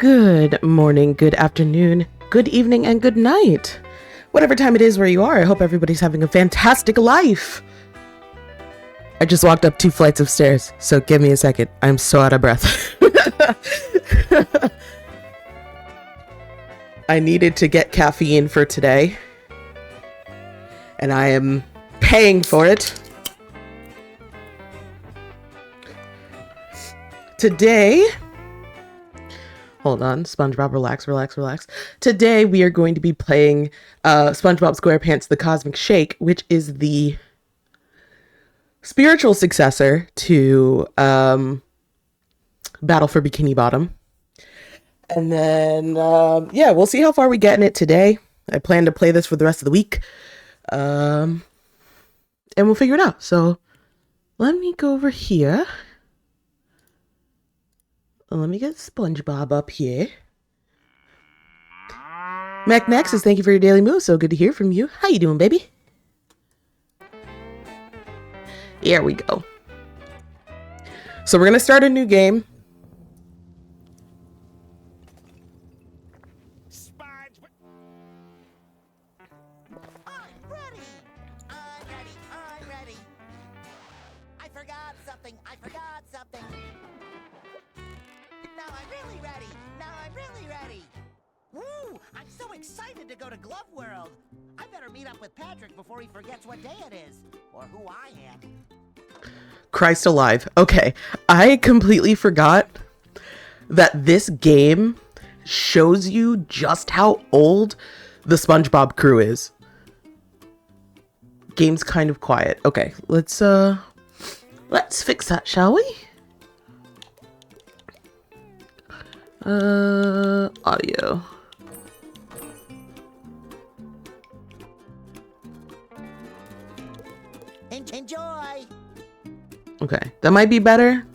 Good morning, good afternoon, good evening, and good night. Whatever time it is where you are, I hope everybody's having a fantastic life. I just walked up 2 flights of stairs, so give me a second. I'm so out of breath. I needed to get caffeine for today, and I am paying for it. Today, hold on, SpongeBob, relax. Today we are going to be playing SpongeBob SquarePants The Cosmic Shake, which is the spiritual successor to Battle for Bikini Bottom. And then, yeah, we'll see how far we get in it today. I plan to play this for the rest of the week. And we'll figure it out. So let me go over here. Let me get SpongeBob up here. Mac Nexus, thank you for your daily move. So good to hear from you. How you doing, baby? Here we go. So we're going to start a new game. I'm ready. I forgot something. Now I'm really ready. Woo! I'm so excited to go to Glove World. I better meet up with Patrick before he forgets what day it is, or who I am. Christ alive. Okay, I completely forgot that this game shows you just how old the SpongeBob crew is. Game's kind of quiet. Okay, let's fix that, shall we? Audio. Enjoy. Okay, that might be better.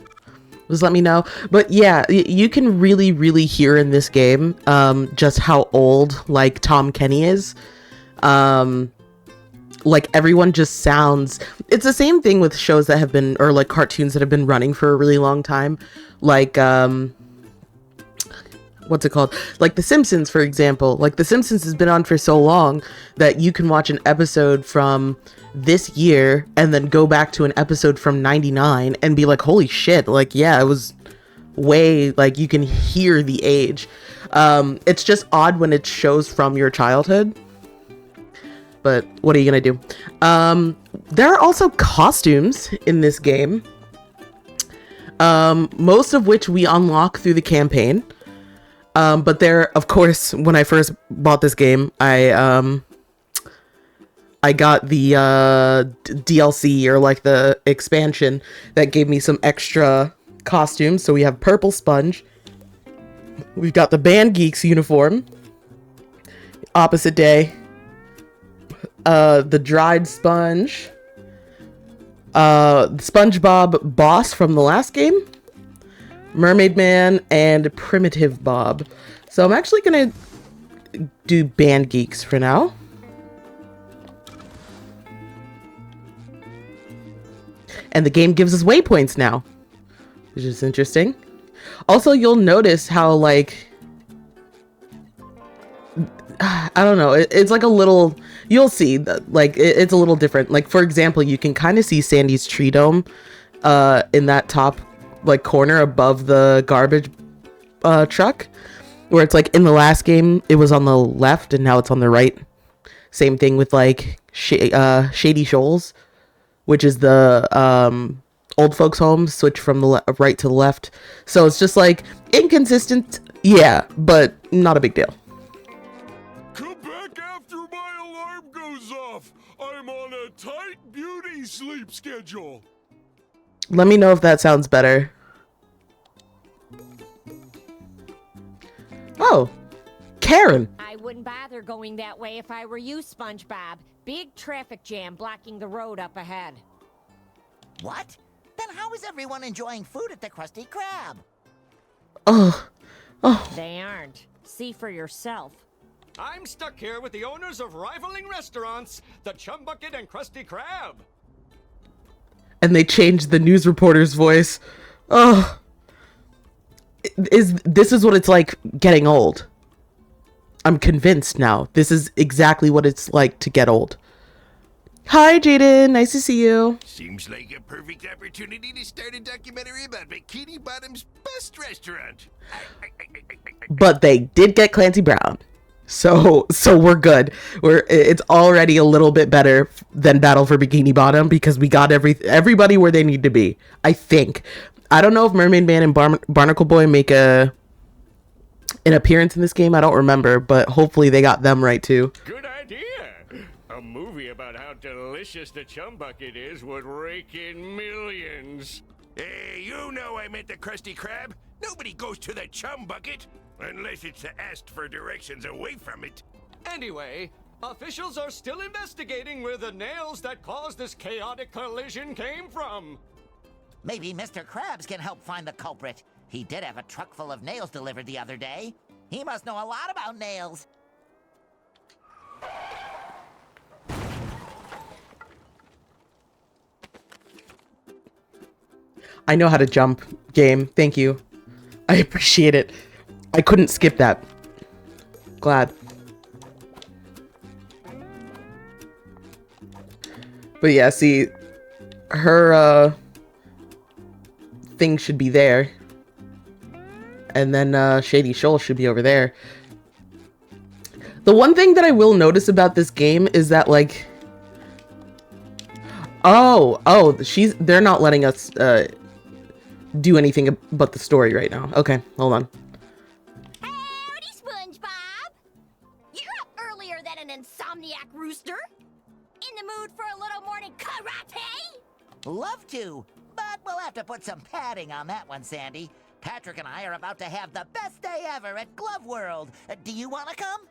Just let me know. But yeah, you can really hear in this game just how old like Tom Kenny is. Like everyone just sounds, it's the same thing with shows that have been, or like cartoons that have been running for a really long time, like what's it called, like The Simpsons, for example. Like The Simpsons has been on for so long that you can watch an episode from this year and then go back to an episode from 99 and be like, holy shit, like, yeah, it was way, like, you can hear the age. It's just odd when it shows from your childhood, but what are you gonna do? There are also costumes in this game, most of which we unlock through the campaign. But there, of course, when I first bought this game, I got the DLC, or like the expansion, that gave me some extra costumes. So we have Purple Sponge. We've got the Band Geeks uniform. Opposite Day. The Dried Sponge. SpongeBob Boss from the last game. Mermaid Man, and Primitive Bob. So I'm actually gonna do Band Geeks for now. And the game gives us waypoints now, which is interesting. Also, you'll notice how, like, I don't know, it's like a little, you'll see that, like, it's a little different. Like, for example, you can kind of see Sandy's tree dome in that top, like, corner above the garbage truck, where it's like in the last game it was on the left and now it's on the right. Same thing with like Shady Shoals, which is the old folks home, switch from the right to the left. So it's just like inconsistent, yeah, but not a big deal. Come back after my alarm goes off. I'm on a tight beauty sleep schedule. Let me know if that sounds better. Oh, Karen. I wouldn't bother going that way if I were you, SpongeBob. Big traffic jam blocking the road up ahead. What? Then how is everyone enjoying food at the Krusty Krab? Oh. They aren't. See for yourself. I'm stuck here with the owners of rivaling restaurants, the Chum Bucket and Krusty Krab. And they changed the news reporter's voice. Oh. this is what it's like getting old. I'm convinced now. This is exactly what it's like to get old. Hi, Jaden. Nice to see you. Seems like a perfect opportunity to start a documentary about Bikini Bottom's best restaurant. But they did get Clancy Brown. So we're good. It's already a little bit better than Battle for Bikini Bottom because we got everybody where they need to be. I think. I don't know if Mermaid Man and Barnacle Boy make an appearance in this game. I don't remember, but hopefully they got them right too. Good idea. A movie about how delicious the chum bucket is would rake in millions. Hey, you know I meant the Krusty Krab. Nobody goes to the chum bucket unless it's asked for directions away from it. Anyway, officials are still investigating where the nails that caused this chaotic collision came from. Maybe Mr. Krabs can help find the culprit. He did have a truck full of nails delivered the other day. He must know a lot about nails. I know how to jump, game. Thank you. I appreciate it. I couldn't skip that. Glad. But yeah, see, her thing should be there. And then Shady Shoal should be over there. The one thing that I will notice about this game is that, like, they're not letting us do anything but the story right now. Okay, hold on. Howdy, SpongeBob! You're up earlier than an insomniac rooster. In the mood for a little morning karate? Love to, but we'll have to put some padding on that one, Sandy. Patrick and I are about to have the best day ever at Glove World. Do you want to come?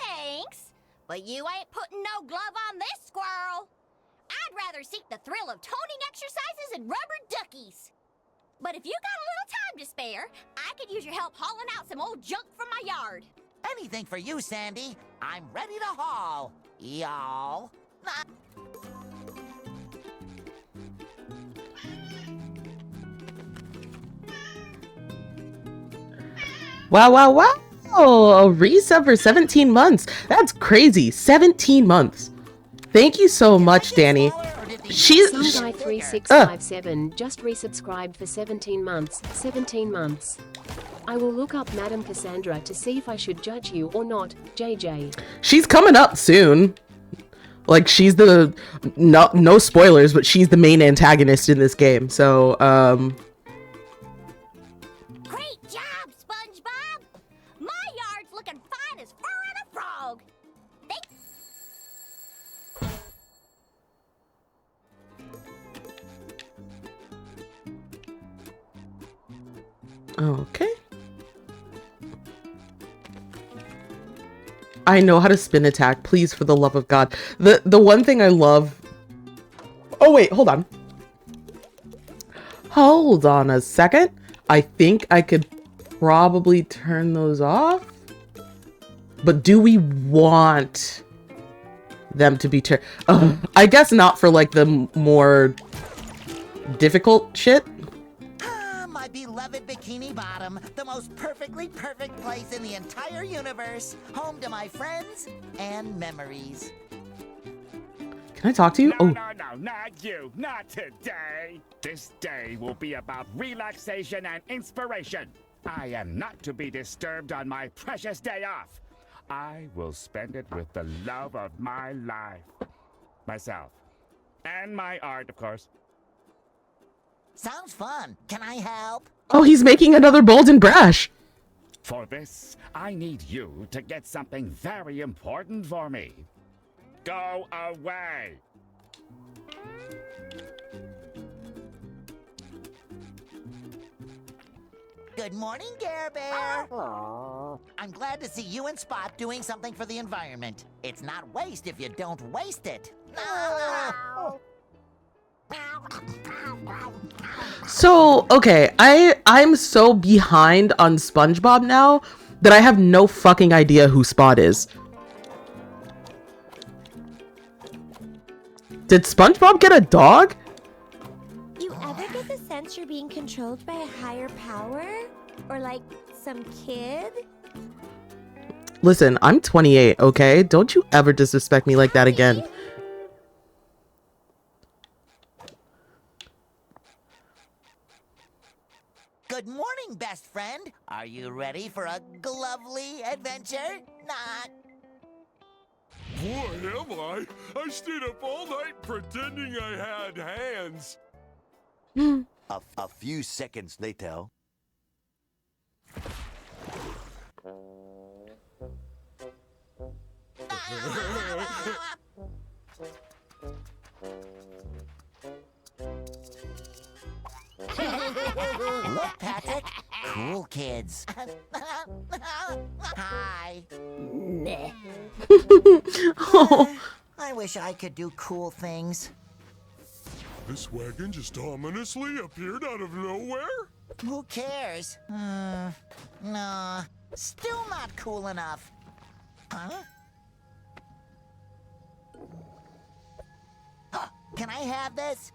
Thanks, but you ain't putting no glove on this squirrel. I'd rather seek the thrill of toning exercises and rubber duckies. But if you got a little time to spare, I could use your help hauling out some old junk from my yard. Anything for you, Sandy. I'm ready to haul, y'all. Wow, wow, wow. A resub for 17 months. That's crazy. 17 months. Thank you so much, Danny. She's... Guy3657 just resubscribed for 17 months. 17 months. I will look up Madam Cassandra to see if I should judge you or not, JJ. She's coming up soon. Like, she's the... No spoilers, but she's the main antagonist in this game. So, Great job, SpongeBob! My yard's looking fine as fur on a frog. okay. I know how to spin attack. Please, for the love of God. The one thing I love... Oh, wait. Hold on. Hold on a second. I think I could probably turn those off. But do we want them to be turned? I guess not for, like, the more difficult shit. My beloved Bikini Bottom, the most perfectly perfect place in the entire universe, home to my friends and memories. Can I talk to you? No, not you. Not today. This day will be about relaxation and inspiration. I am not to be disturbed on my precious day off. I will spend it with the love of my life. Myself. And my art, of course. Sounds fun. Can I help? Oh, he's making another Bold and Brash. For this, I need you to get something very important for me. Go away. Good morning, Care Bear. I'm glad to see you and Spot doing something for the environment. It's not waste if you don't waste it. So, okay, I'm so behind on SpongeBob now that I have no fucking idea who Spot is. Did SpongeBob get a dog? You ever get the sense you're being controlled by a higher power? Or like some kid? Listen, I'm 28, okay? Don't you ever disrespect me like that again. Good morning, best friend. Are you ready for a lovely adventure? Not. Boy, am I! I stayed up all night pretending I had hands. A few seconds later. Look, Patrick. Cool kids. Hi. Oh. I wish I could do cool things. This wagon just ominously appeared out of nowhere? Who cares? No. Still not cool enough. Huh? Can I have this?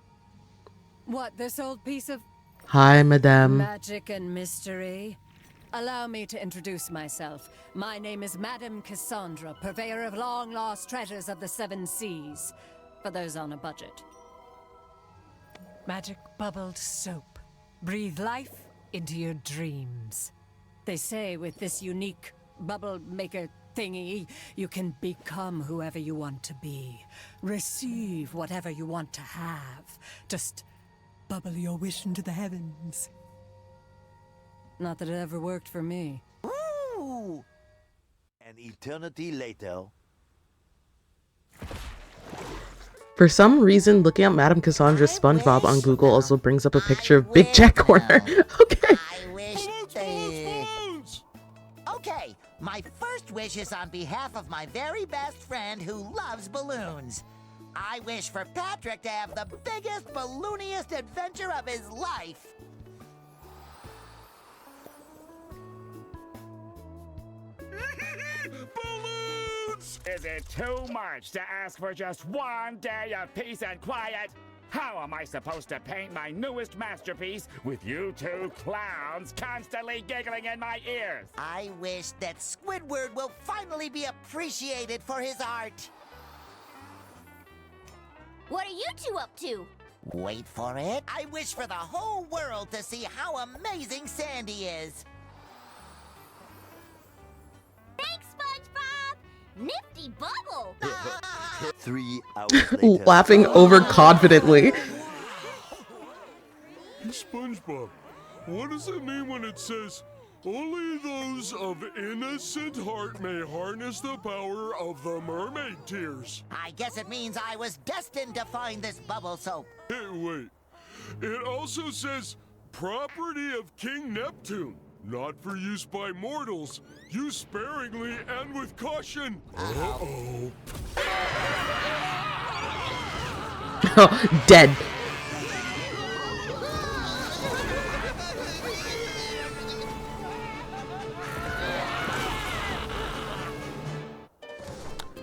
What, this old piece of Hi, madame. magic and mystery? Allow me to introduce myself. My name is Madame Cassandra, purveyor of long-lost treasures of the Seven Seas. For those on a budget. Magic bubbled soap. Breathe life into your dreams. They say with this unique bubble maker thingy, you can become whoever you want to be. Receive whatever you want to have. Just bubble your wish into the heavens. Not that it ever worked for me. Ooh! An eternity later. For some reason, looking up Madame Cassandra's Spongebob on Google also brings up a picture of Big Jack Corner. Okay. I wish they... Okay, my first wish is on behalf of my very best friend who loves balloons. I wish for Patrick to have the biggest, ballooniest adventure of his life. Balloons! Is it too much to ask for just one day of peace and quiet? How am I supposed to paint my newest masterpiece with you two clowns constantly giggling in my ears? I wish that Squidward will finally be appreciated for his art. What are you two up to? Wait for it. I wish for the whole world to see how amazing Sandy is. Thanks, SpongeBob! Nifty bubble! 3 hours later. Laughing overconfidently. SpongeBob, what does it mean when it says, only those of innocent heart may harness the power of the mermaid tears? I guess it means I was destined to find this bubble soap. Hey, wait. It also says, property of King Neptune. Not for use by mortals. Use sparingly and with caution. Uh-oh. Dead.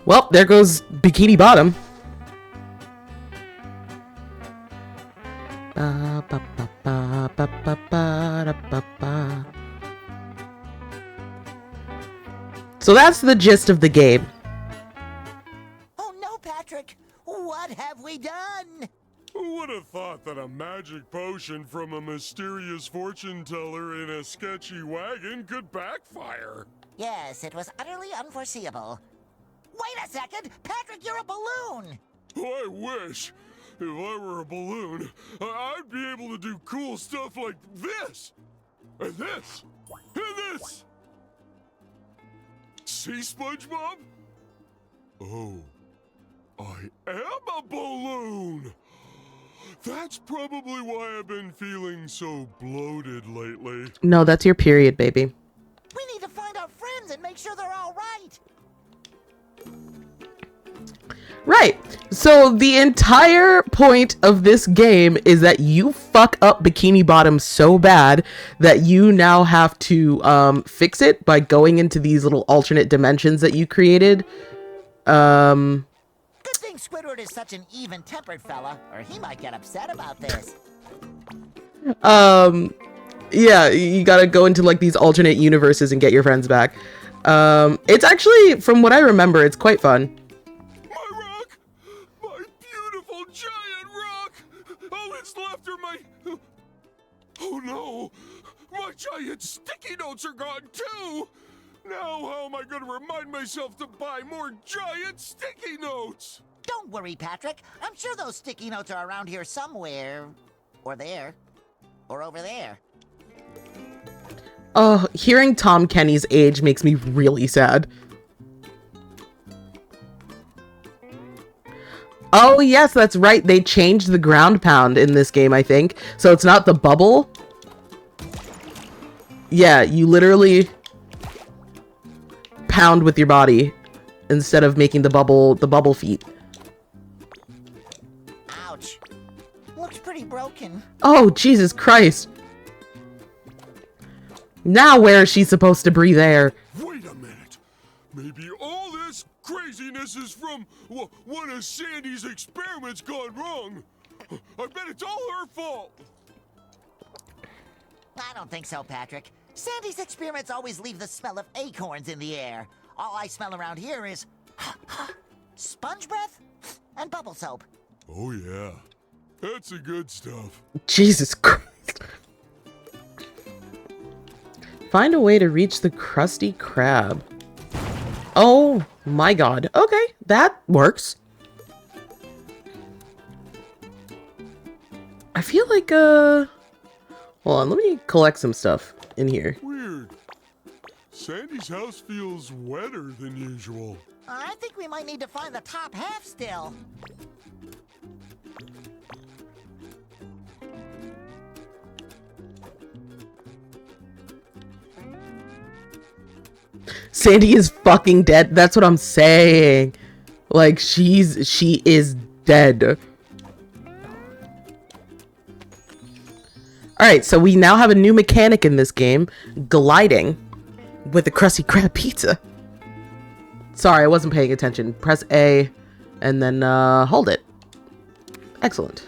Well, there goes Bikini Bottom. Ba, ba, ba, ba, ba, ba, ba, da, ba, ba. So that's the gist of the game. Oh no, Patrick! What have we done? Who would have thought that a magic potion from a mysterious fortune teller in a sketchy wagon could backfire? Yes, it was utterly unforeseeable. Wait a second! Patrick, you're a balloon! I wish. If I were a balloon, I'd be able to do cool stuff like this! And this! And this! See, SpongeBob? Oh, I am a balloon! That's probably why I've been feeling so bloated lately. No, that's your period, baby. We need to find our friends and make sure they're all right! Right. So the entire point of this game is that you fuck up Bikini Bottom so bad that you now have to fix it by going into these little alternate dimensions that you created. Good thing Squidward is such an even-tempered fella, or he might get upset about this. Yeah, you gotta go into like these alternate universes and get your friends back. It's actually, from what I remember, it's quite fun. My rock! My beautiful giant rock! All that's left are my... Oh no! My giant sticky notes are gone too! Now how am I gonna remind myself to buy more giant sticky notes? Don't worry, Patrick. I'm sure those sticky notes are around here somewhere. Or there. Or over there. Oh, hearing Tom Kenny's age makes me really sad. Oh, yes, that's right. They changed the ground pound in this game, I think. So it's not the bubble. Yeah, you literally pound with your body instead of making the bubble feet. Ouch. Looks pretty broken. Oh, Jesus Christ. Now where is she supposed to breathe air? Wait a minute. Maybe all this craziness is from one of Sandy's experiments gone wrong. I bet it's all her fault. I don't think so, Patrick. Sandy's experiments always leave the smell of acorns in the air. All I smell around here is sponge breath and bubble soap. Oh yeah, that's the good stuff. Jesus Christ. Find a way to reach the Krusty Krab. Oh my god. Okay, that works. I feel like, hold on, let me collect some stuff in here. Weird. Sandy's house feels wetter than usual. I think we might need to find the top half still. Sandy is fucking dead. That's what I'm saying. Like, she is dead. Alright, so we now have a new mechanic in this game. Gliding with the Krusty Krab pizza. Sorry, I wasn't paying attention. Press A and then hold it. Excellent.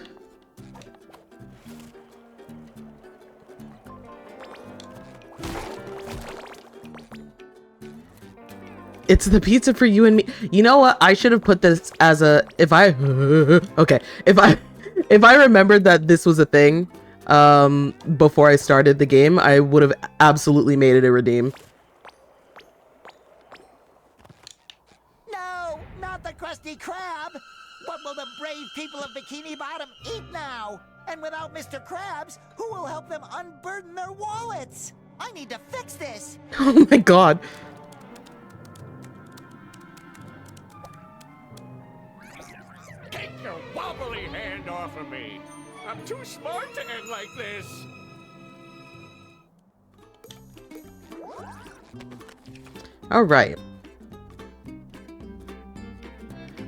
It's the pizza for you and me. You know what? I should have put this as a if I remembered that this was a thing before I started the game, I would have absolutely made it a redeem. No, not the Krusty Krab. What will the brave people of Bikini Bottom eat now? And without Mr. Krabs, who will help them unburden their wallets? I need to fix this. Oh my god. Take your wobbly hand off of me. I'm too smart to end like this. All right.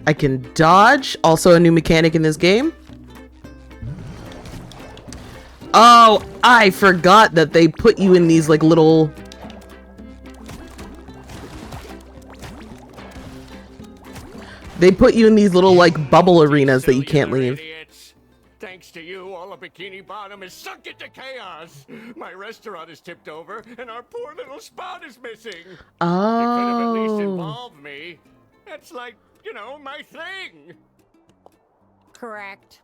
I can dodge, also a new mechanic in this game. Oh, I forgot that they put you in these like little... They put you in these little like bubble arenas that you can't leave. Thanks to you, all of Bikini Bottom is sunk into chaos. My restaurant is tipped over, and our poor little spot is missing. Oh. You could have at least involved me. That's like, you know, my thing. Correct.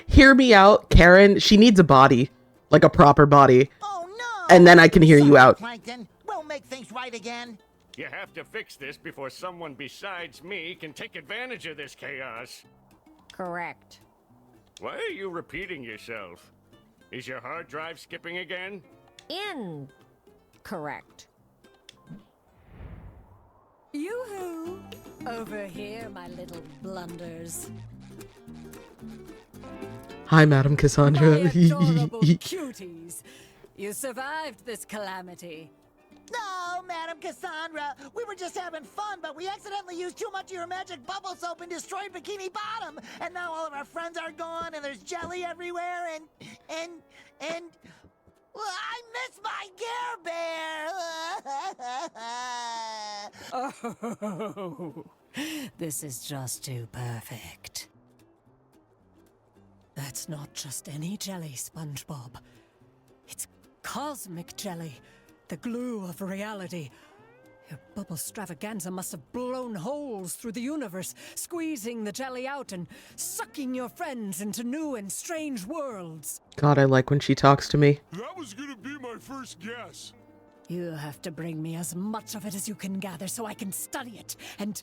Hear me out, Karen. She needs a body. Like a proper body. Oh no! And then I can hear you out. Plankton, we'll make things right again. You have to fix this before someone besides me can take advantage of this chaos. Correct. Why are you repeating yourself? Is your hard drive skipping again? Incorrect. Yoo-hoo! Over here, my little blunders. Hi, Madam Cassandra. My adorable cuties. You survived this calamity. No, Madam Cassandra. We were just having fun, but we accidentally used too much of your magic bubble soap and destroyed Bikini Bottom. And now all of our friends are gone, and there's jelly everywhere, and well, I miss my Care Bear. Oh, this is just too perfect. That's not just any jelly, Spongebob. It's cosmic jelly, the glue of reality. Your bubble stravaganza must have blown holes through the universe, squeezing the jelly out and sucking your friends into new and strange worlds. God, I like when she talks to me. That was gonna be my first guess. You have to bring me as much of it as you can gather so I can study it and,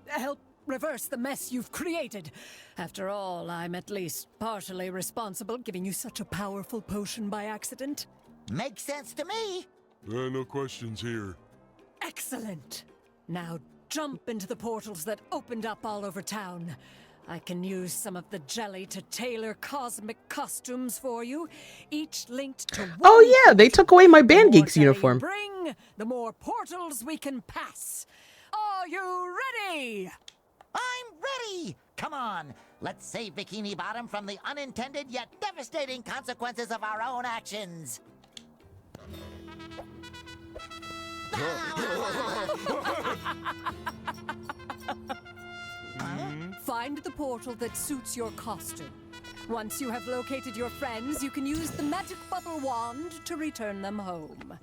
help reverse the mess you've created. After all, I'm at least partially responsible, giving you such a powerful potion by accident. Makes sense to me. No questions here. Excellent. Now jump into the portals that opened up all over town. I can use some of the jelly to tailor cosmic costumes for you, each linked to one. Oh yeah, they took away my Band The more Geeks jelly you uniform. bring, the more portals we can pass. Are you ready? I'm ready! Come on, let's save Bikini Bottom from the unintended yet devastating consequences of our own actions. Find the portal that suits your costume. Once you have located your friends, you can use the magic bubble wand to return them home.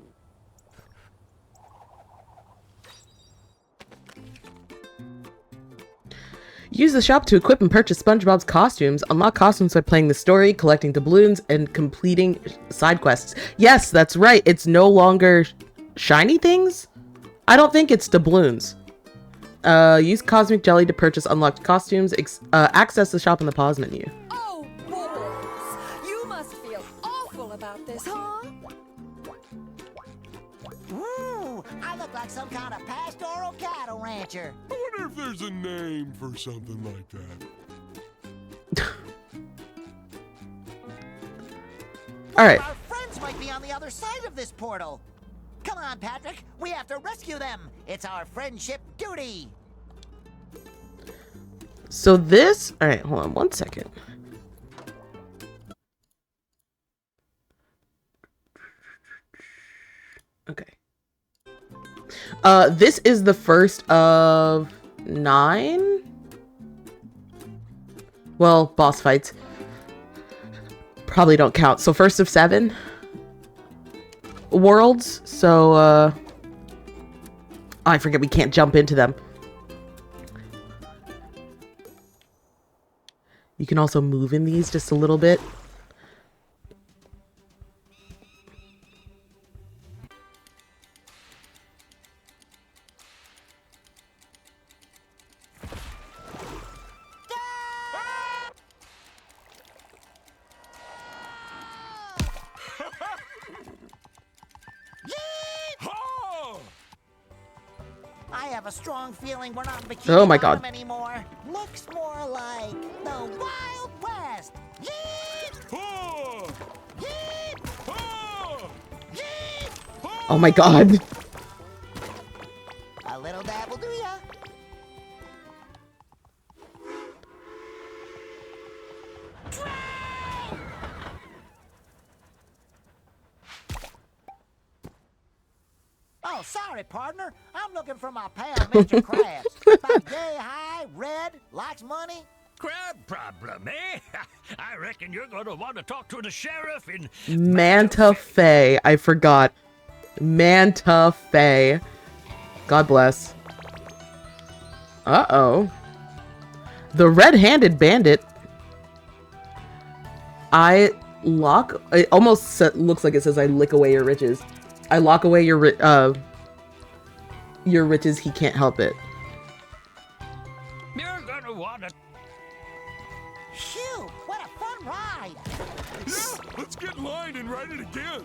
Use the shop to equip and purchase SpongeBob's costumes. Unlock costumes by playing the story, collecting doubloons, and completing side quests. Yes, that's right. It's no longer shiny things? I don't think it's doubloons. Use Cosmic Jelly to purchase unlocked costumes. Access the shop in the pause menu. Oh, boys! You must feel awful about this, huh? Ooh, I look like some kind of pastoral cattle rancher. I wonder if there's a name for something like that. All right. Our friends might be on the other side of this portal. Come on, Patrick. We have to rescue them. It's our friendship duty. So this... All right, hold on one second. Okay. This is the first of 9? Well, boss fights. Probably don't count. So first of 7 worlds. So, oh, I forget we can't jump into them. You can also move in these just a little bit. I have a strong feeling we're not in Bikini Oh my Bottom God. anymore. Looks more like the Wild West. Yeet! Oh! Yeet! Oh! Yeet! Oh my God. A little dab will do ya. Oh, sorry, partner. I'm looking for my pal, Mr. Krabs. About yay high, red, likes money. Crab problem, eh? I reckon you're gonna want to talk to the sheriff in Manta Fe. I forgot. Manta Fe. God bless. Uh-oh. The red-handed bandit. I lock... It almost looks like it says I lick away your riches. I lock away your riches, he can't help it. You're gonna want to... Phew, what a fun ride. Yeah, let's get in line and ride it again.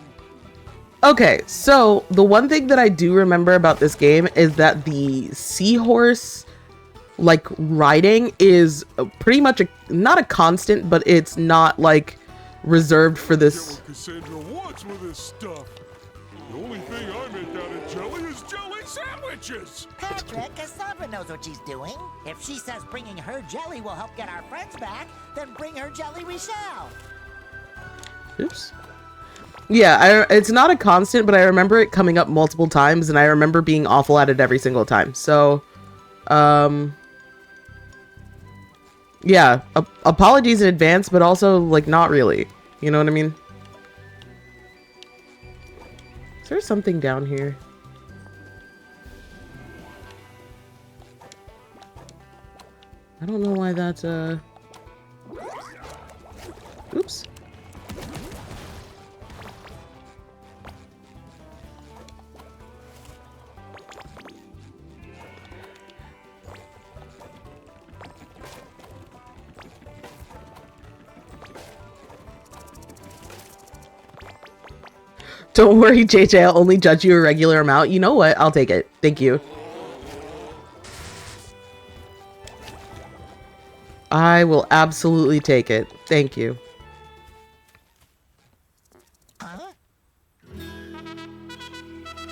Okay, so the one thing that I do remember about this game is that the seahorse, like, riding is pretty much not a constant, but it's not, like, reserved for Get this. what Cassandra wants with this stuff. The only thing I make out of jelly is jelly sandwiches. Patrick, Cassandra knows what she's doing. If she says bringing her jelly will help get our friends back, then bring her jelly we shall. Oops. Yeah, it's not a constant, but I remember it coming up multiple times, and I remember being awful at it every single time. So, Yeah, apologies in advance, but also, like, not really. You know what I mean? Is there something down here? I don't know why that's, Oops. Don't worry, JJ, I'll only judge you a regular amount. You know what? I'll take it. Thank you. I will absolutely take it. Thank you. Huh?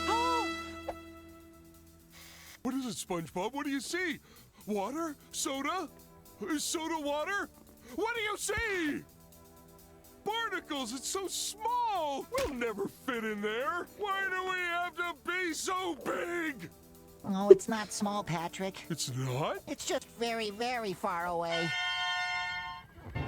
Oh! What is it, SpongeBob? What do you see? Water? Soda? Is soda water? What do you see? Barnacles! It's so small! We'll never fit in there! Why do we have to be so big? Oh, it's not small, Patrick. It's not? It's just very, very far away. We're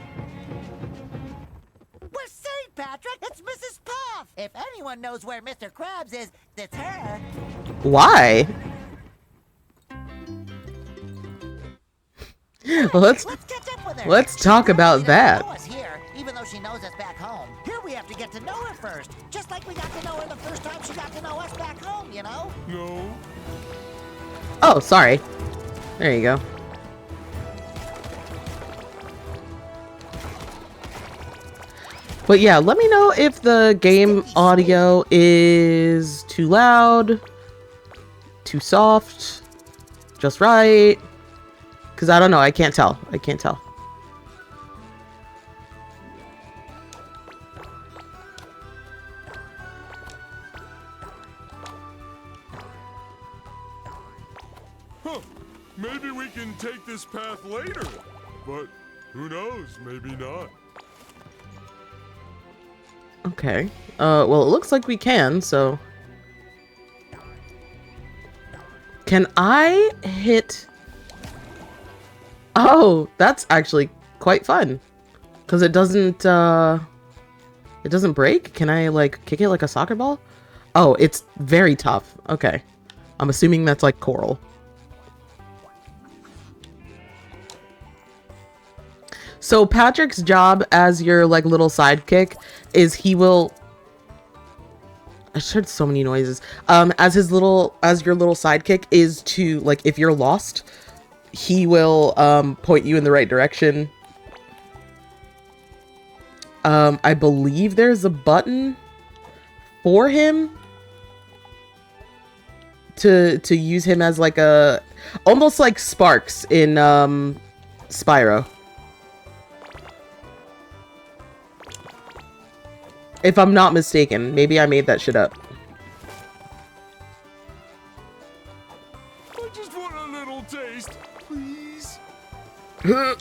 safe, Patrick! It's Mrs. Puff! If anyone knows where Mr. Krabs is, it's her. Why? Let's catch up with her. let's talk about that. Know us here, even though she knows us back home. Here we have to get to know her first, just like we got to know her the first time she got to know us back home, you know? No. Oh, sorry. There you go. But yeah, let me know if the game audio is too loud, too soft, just right. Because I don't know. I can't tell. I can't tell. Huh. Maybe we can take this path later. But who knows? Maybe not. Okay. Well, it looks like we can, so... Can I hit... Oh, that's actually quite fun. Because it doesn't break? Can I, like, kick it like a soccer ball? Oh, it's very tough. Okay. I'm assuming that's, like, coral. So Patrick's job as your, like, little sidekick is he will... I heard so many noises. As your little sidekick is to, like, if you're lost... He will point you in the right direction. I believe there's a button for him to use him as like a almost like Sparks in Spyro. If I'm not mistaken, maybe I made that shit up. I just want a little taste. Please? You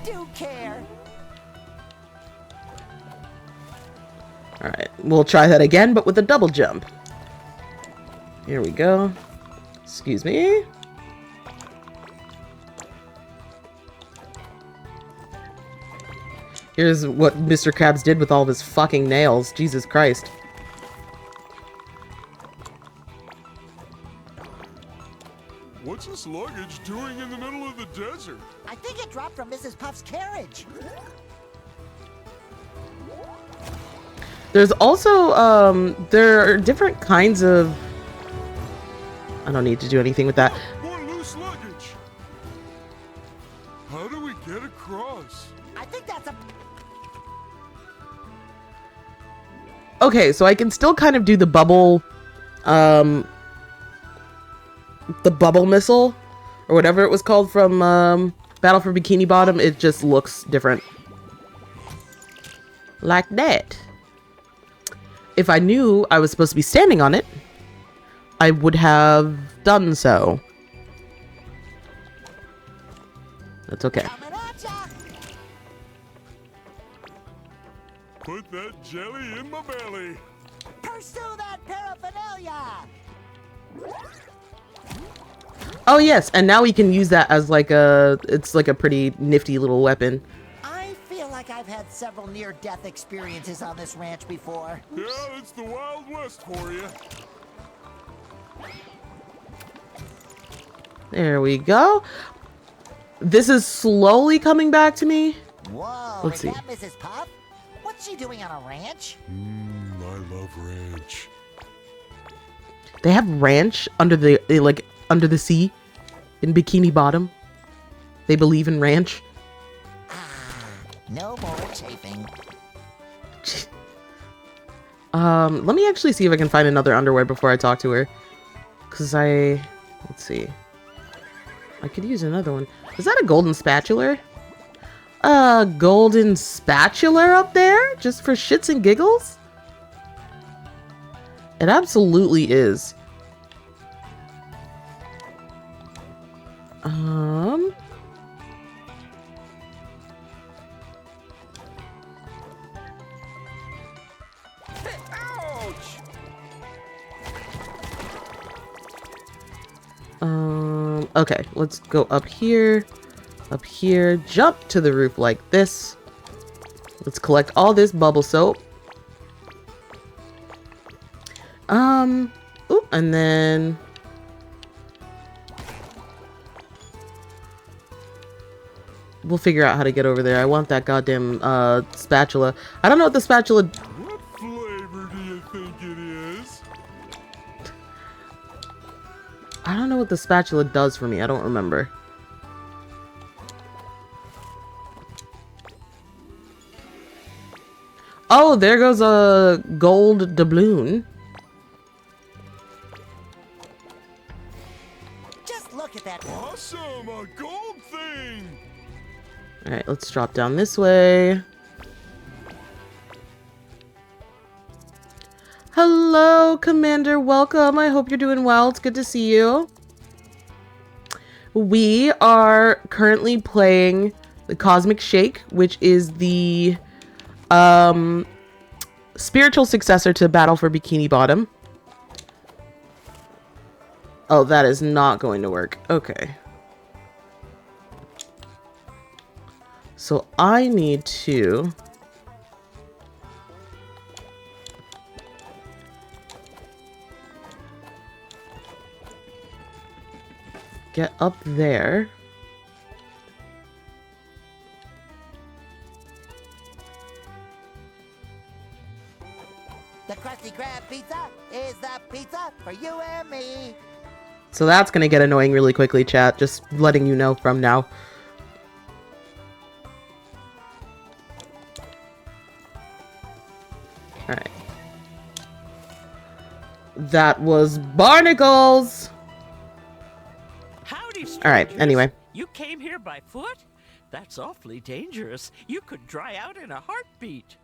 do care. Alright, we'll try that again, but with a double jump. Here we go. Excuse me. Here's what Mr. Krabs did with all of his fucking nails. Jesus Christ. What's this luggage doing in the middle of the desert? I think it dropped from Mrs. Puff's carriage. There's also, there are different kinds of... I don't need to do anything with that. More loose luggage. How do we get across? I think that's a... Okay, so I can still kind of do the bubble missile, or whatever it was called from Battle for Bikini Bottom. It just looks different. Like that. If I knew I was supposed to be standing on it, I would have done so. That's okay. Put that jelly in my belly. Pursue that paraphernalia. Oh yes, and now we can use that as like it's like a pretty nifty little weapon. I feel like I've had several near-death experiences on this ranch before. Yeah, it's the Wild West for you. There we go. This is slowly coming back to me. Whoa, Let's is see. that Mrs. Puff? What's she doing on a ranch? I love ranch. They have ranch under the under the sea in Bikini Bottom. They believe in ranch. No more chafing. Let me actually see if I can find another underwear before I talk to her. Cause let's see. I could use another one. Is that a golden spatula? A golden spatula up there? Just for shits and giggles? It absolutely is. Okay, let's go up here, jump to the roof like this. Let's collect all this bubble soap. Ooh, and then we'll figure out how to get over there. I want that goddamn spatula. I don't know what the spatula. What flavor do you think it is? I don't know what the spatula does for me. I don't remember. Oh, there goes a gold doubloon. Just look at that. Awesome, a gold thing. All right, let's drop down this way. Hello, Commander. Welcome. I hope you're doing well. It's good to see you. We are currently playing the Cosmic Shake, which is the spiritual successor to Battle for Bikini Bottom. Oh, that is not going to work. Okay. So I need to get up there. The Krusty Krab pizza is the pizza for you and me. So that's going to get annoying really quickly, chat. Just letting you know from now. Alright. That was barnacles! Howdy, strangers. Alright, anyway. You came here by foot? That's awfully dangerous. You could dry out in a heartbeat.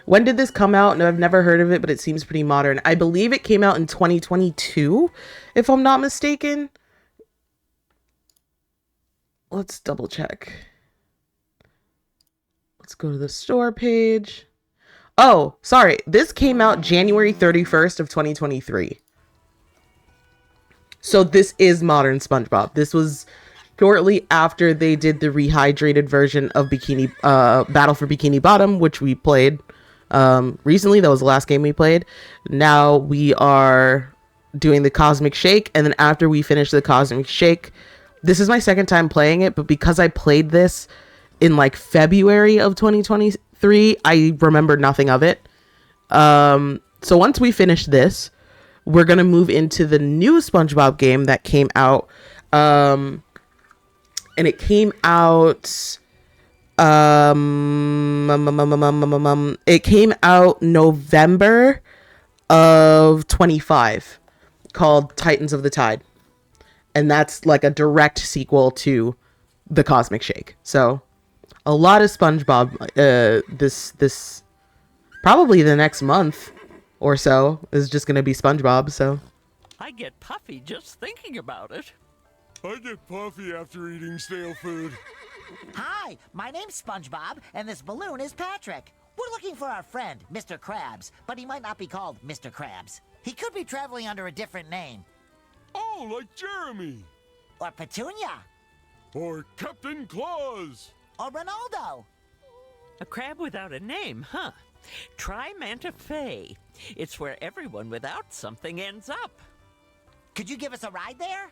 When did this come out? No, I've never heard of it, but it seems pretty modern. I believe it came out in 2022, if I'm not mistaken. Let's double check. Let's go to the store page. Oh, sorry. This came out January 31st of 2023. So this is modern SpongeBob. This was shortly after they did the rehydrated version of Battle for Bikini Bottom, which we played recently. That was the last game we played. Now we are doing the Cosmic Shake, and then after we finish the Cosmic Shake, this is my second time playing it, but because I played this in like February of 2023, I remember nothing of it. So once we finish this, we're gonna move into the new SpongeBob game that came out, and it came out it came out November of 25, called Titans of the Tide, and that's like a direct sequel to the Cosmic Shake. So a lot of SpongeBob this probably the next month or so is just gonna be SpongeBob. So I get puffy just thinking about it. I get puffy after eating stale food. Hi, my name's SpongeBob, and this balloon is Patrick. We're looking for our friend, Mr. Krabs, but he might not be called Mr. Krabs. He could be traveling under a different name. Oh, like Jeremy. Or Petunia. Or Captain Claus. Or Ronaldo. A crab without a name, huh? Try Manta Fe. It's where everyone without something ends up. Could you give us a ride there?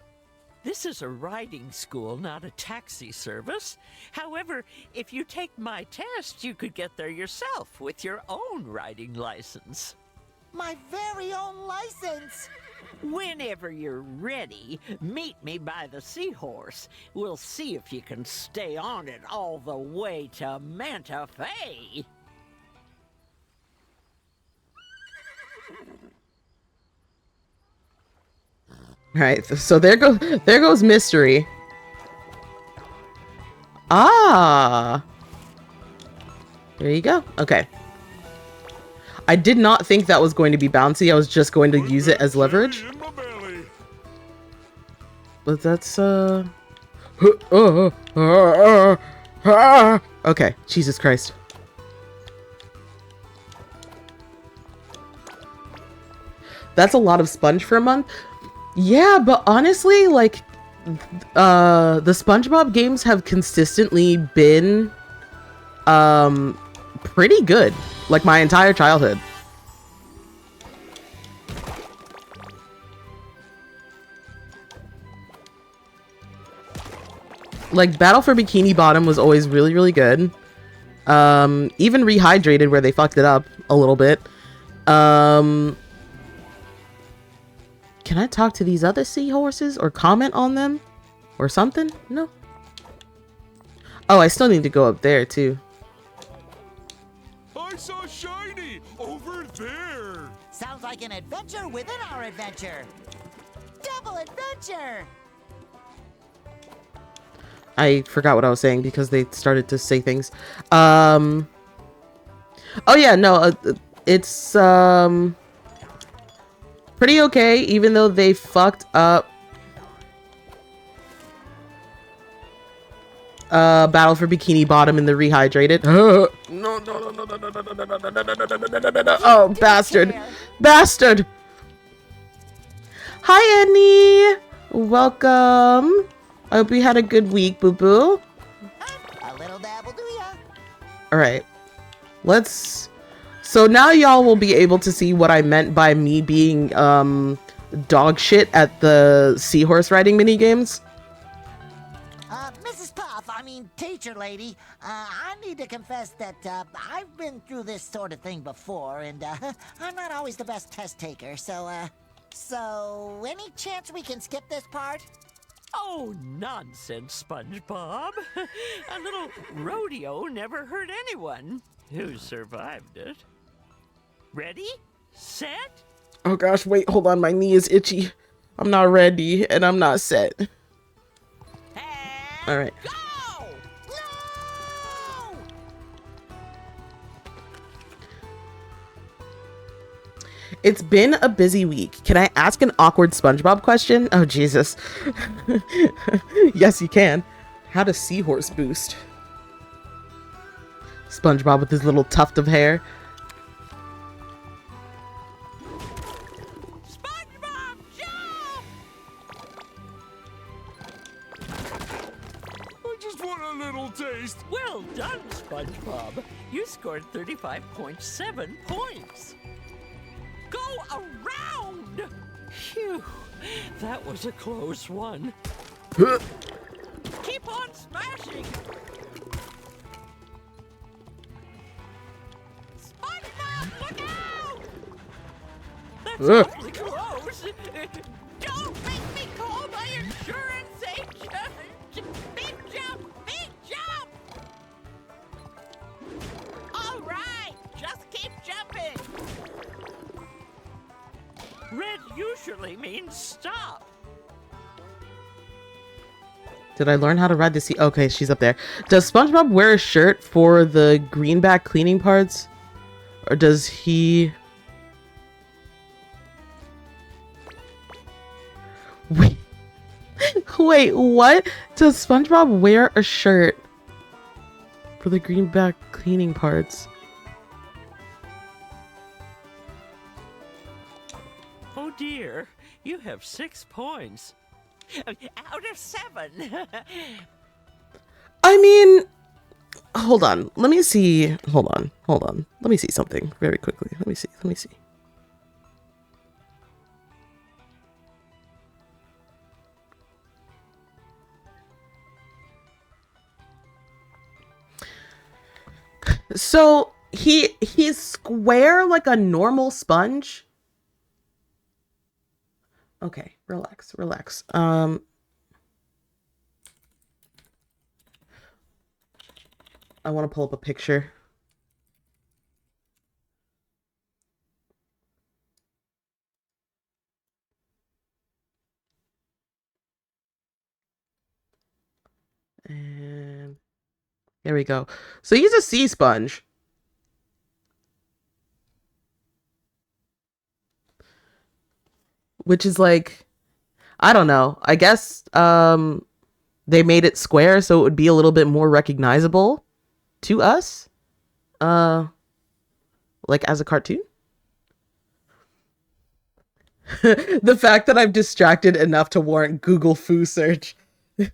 This is a riding school, not a taxi service. However, if you take my test, you could get there yourself with your own riding license. My very own license. Whenever you're ready, meet me by the seahorse. We'll see if you can stay on it all the way to Manta Fe. All right, so there goes Mystery. Ah, there you go. Okay, I did not think that was going to be bouncy. I was just going to use it as leverage. But that's okay. Jesus Christ. That's a lot of sponge for a month. Yeah, but honestly, like, the SpongeBob games have consistently been, pretty good. Like, my entire childhood. Like, Battle for Bikini Bottom was always really, really good. Even Rehydrated, where they fucked it up a little bit. Can I talk to these other seahorses or comment on them or something? No. Oh, I still need to go up there too. I saw Shiny over there. Sounds like an adventure within our adventure. Double adventure. I forgot what I was saying because they started to say things. Oh yeah, no, it's pretty okay, even though they fucked up Battle for Bikini Bottom in the Rehydrated. No. Oh, bastard. Bastard. Hi, Annie. Welcome. I hope you had a good week, boo-boo. A little dabble, do ya? All right. Let's... So now y'all will be able to see what I meant by me being dog shit at the seahorse riding minigames. Mrs. Puff, I mean teacher lady, I need to confess that I've been through this sort of thing before, and I'm not always the best test taker, so any chance we can skip this part? Oh, nonsense, SpongeBob. A little rodeo never hurt anyone who survived it. Ready? Set? Oh gosh, wait, hold on, my knee is itchy. I'm not ready, and I'm not set. All right. Go! No! It's been a busy week. Can I ask an awkward SpongeBob question? Oh, Jesus. Yes, you can. How does seahorse boost? SpongeBob with his little tuft of hair. SpongeBob, jump! I just want a little taste. Well done, SpongeBob. You scored 35.7 points. Go around! Phew, that was a close one. Keep on smashing! SpongeBob, look out! That's awfully close! Don't make me call my insurance agent! Big jump! Big jump! All right, just keep jumping! Red usually means stop. Did I learn how to ride the sea? Okay, she's up there. Does SpongeBob wear a shirt for the greenback cleaning parts? Or does he... Wait. Wait, what? Does SpongeBob wear a shirt for the greenback cleaning parts? Oh dear, you have have 6 points. Out of 7. I mean, hold on. Let me see. Hold on. Let me see something very quickly. Let me see. So he's square like a normal sponge. Okay, relax. I want to pull up a picture. And there we go. So he's a sea sponge. Which is like, I don't know. I guess they made it square so it would be a little bit more recognizable to us. Like as a cartoon. The fact that I'm distracted enough to warrant Google foo search. It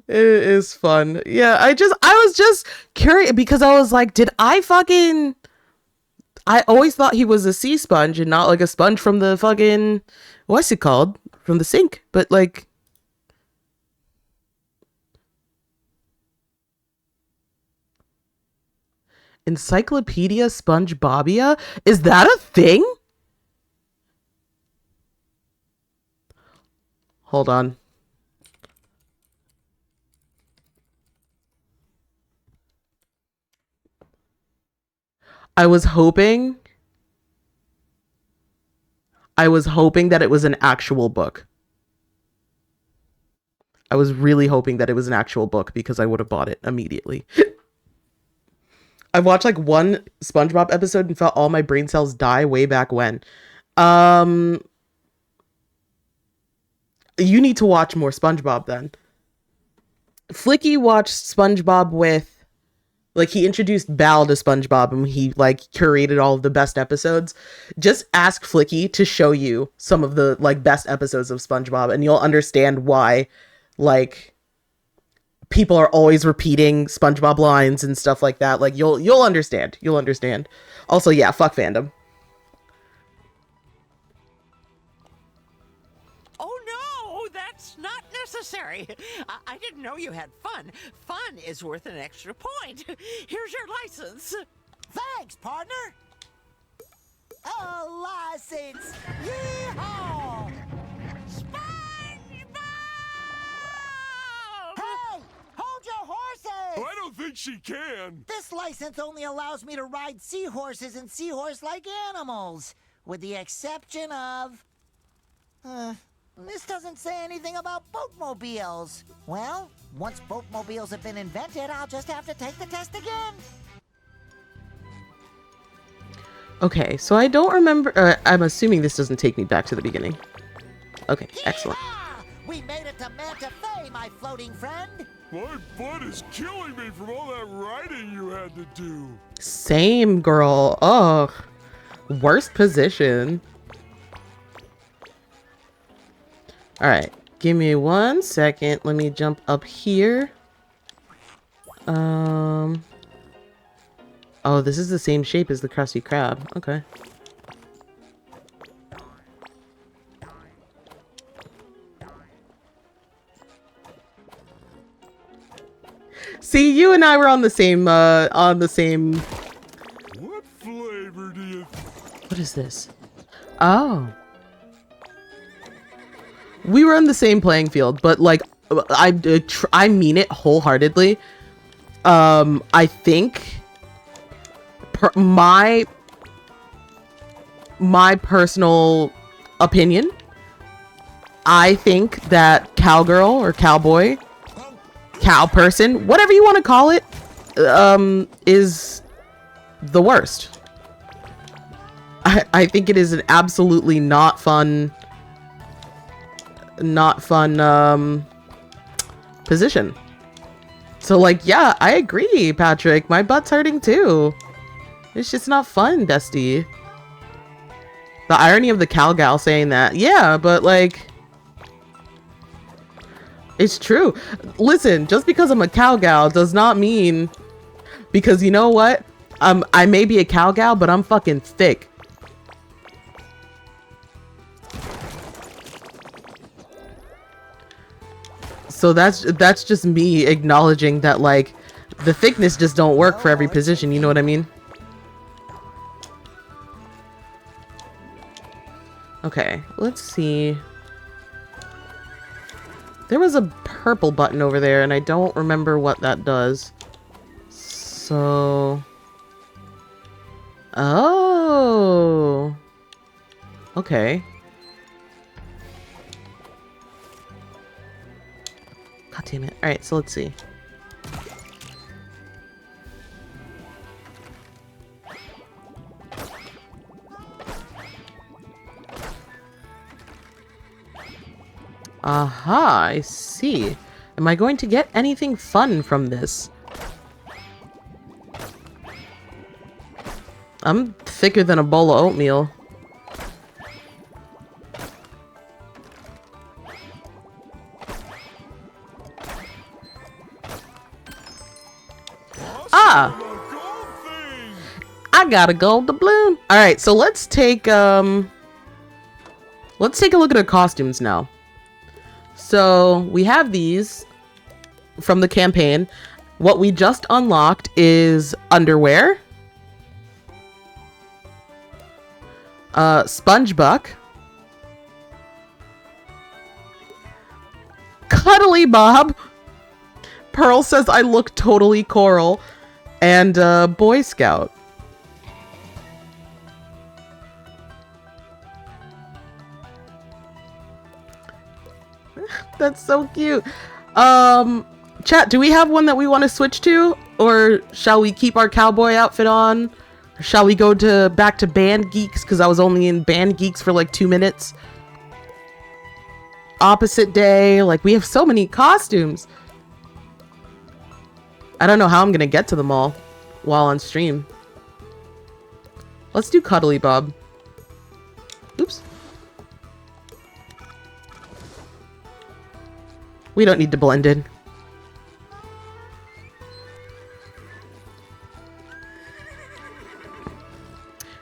is fun. Yeah, I was just curious because I was like, I always thought he was a sea sponge and not like a sponge from the fucking, what's it called? From the sink. But like, Encyclopedia Spongebobia? Is that a thing? Hold on. I was hoping that it was an actual book. I was really hoping that it was an actual book because I would have bought it immediately. I watched like one SpongeBob episode and felt all my brain cells die way back when. You need to watch more SpongeBob then. Flicky watched SpongeBob with, like, he introduced Bal to SpongeBob and he like curated all of the best episodes. Just ask Flicky to show you some of the like best episodes of SpongeBob and you'll understand why like people are always repeating SpongeBob lines and stuff like that. Like you'll understand. You'll understand. Also, yeah, fuck fandom. Oh no, that's not necessary. I didn't know you had fun. Fun is worth an extra point. Here's your license. Thanks, partner. A license. Yeehaw! SpongeBob! Hey, hold your horses! I don't think she can. This license only allows me to ride seahorses and seahorse-like animals, with the exception of... this doesn't say anything about boatmobiles. Well, once boatmobiles have been invented, I'll just have to take the test again. Okay, so I don't remember. I'm assuming this doesn't take me back to the beginning. Okay, excellent. Yeehaw! We made it to Manta Fe, my floating friend. My butt is killing me from all that riding you had to do. Same, girl. Ugh. Worst position. All right, give me 1 second. Let me jump up here. Oh, this is the same shape as the Krusty Krab. Okay. See, you and I were on the same, What flavor do you... What is this? Oh. We were on the same playing field, but like, I mean it wholeheartedly. I think my personal opinion, I think that cowgirl or cowboy, cow person, whatever you want to call it, is the worst. I think it is an absolutely not fun position. So like, yeah, I agree, Patrick. My butt's hurting too. It's just not fun, bestie. The irony of the cowgal saying that. Yeah, but like, it's true. Listen, just because I'm a cowgal does not mean, because you know what? I may be a cowgal, but I'm fucking thick. So that's just me acknowledging that, like, the thickness just don't work for every position, you know what I mean? Okay, let's see. There was a purple button over there, and I don't remember what that does. So... Oh! Okay. God damn it. Alright, so let's see. Aha, I see. Am I going to get anything fun from this? I'm thicker than a bowl of oatmeal. Ah! I got a gold doubloon. Alright, so let's take a look at our costumes now. So we have these from the campaign. What we just unlocked is underwear, Spongebob, Cuddly Bob. Pearl says I look totally Coral, and Boy Scout. That's so cute. Chat, do we have one that we want to switch to? Or shall we keep our cowboy outfit on? Or shall we go back to Band Geeks? Because I was only in Band Geeks for like 2 minutes. Opposite day. Like, we have so many costumes. I don't know how I'm going to get to them all while on stream. Let's do Cuddly Bob. Oops. We don't need to blend in.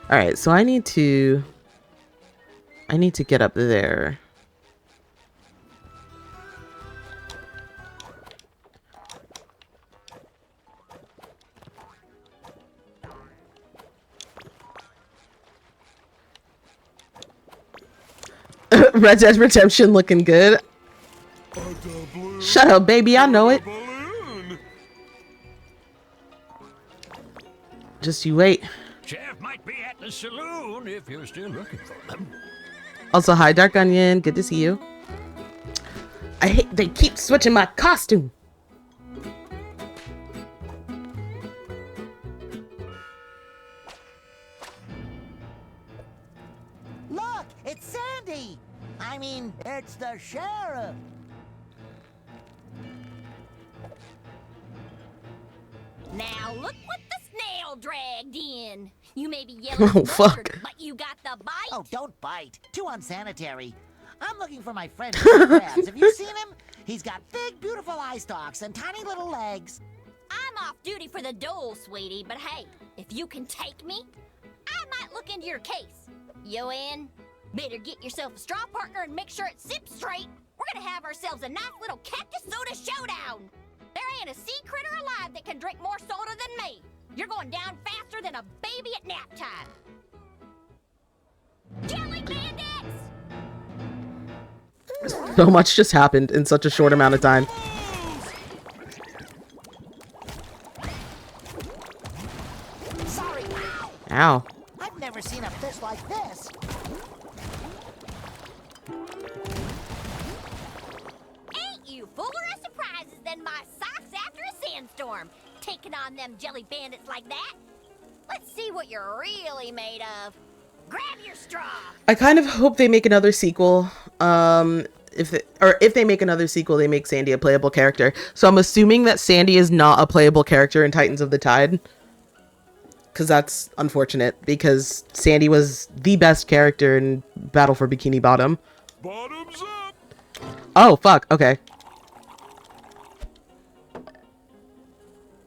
Alright, so I need to get up there. Red Dead Redemption looking good. Shut up, baby, I know it. Just you wait. Jeff might be at the saloon if you're still looking for them. Also, hi, Dark Onion. Good to see you. I hate they keep switching my costume. Look, it's Sandy. I mean, it's the sheriff. Now look what the snail dragged in. You may be yelling Oh, fuck. but you got the bite. Oh, don't bite. Too unsanitary. I'm looking for my friend Krabs. Have you seen him? He's got big, beautiful eye stalks and tiny little legs. I'm off duty for the dole, sweetie, but hey, if you can take me, I might look into your case. You in? Better get yourself a straw partner and make sure it sips straight. We're gonna have ourselves a nice little cactus soda showdown. There ain't a sea critter alive that can drink more soda than me. You're going down faster than a baby at nap time. Jelly bandits! So much just happened in such a short amount of time. Sorry. Ow. I've never seen a fish like this. Ain't you fuller of surprises than my socks after a sandstorm? Taking on them jelly bandits like that? Let's see what you're really made of. Grab your straw. I kind of hope they make another sequel. If they make another sequel, they make Sandy a playable character. So I'm assuming that Sandy is not a playable character in Titans of the Tide. because that's unfortunate, because Sandy was the best character in Battle for Bikini Bottom. Bottoms up! Oh, fuck. Okay.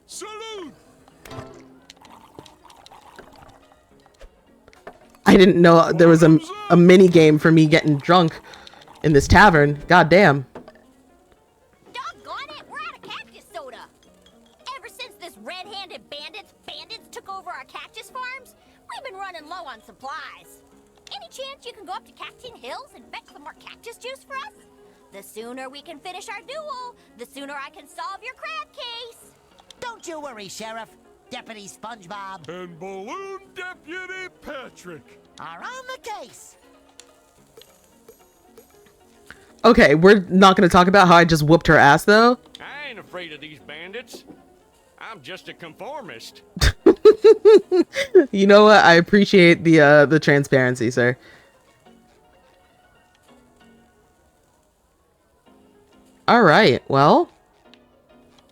Salute! I didn't know there was a mini game for me getting drunk in this tavern. God damn. Doggone it, we're out of cactus soda. Ever since this red-handed bandits took over our cactus farms, we've been running low on supplies. Any chance you can go up to Cactus Hills and fetch some more cactus juice for us? The sooner we can finish our duel, the sooner I can solve your crab case. Don't you worry, Sheriff. Deputy Spongebob And Balloon Deputy Patrick. are on the case. Okay, we're not going to talk about how I just whooped her ass, though. I ain't afraid of these bandits. I'm just a conformist. You know what? I appreciate the transparency, sir. All right, well.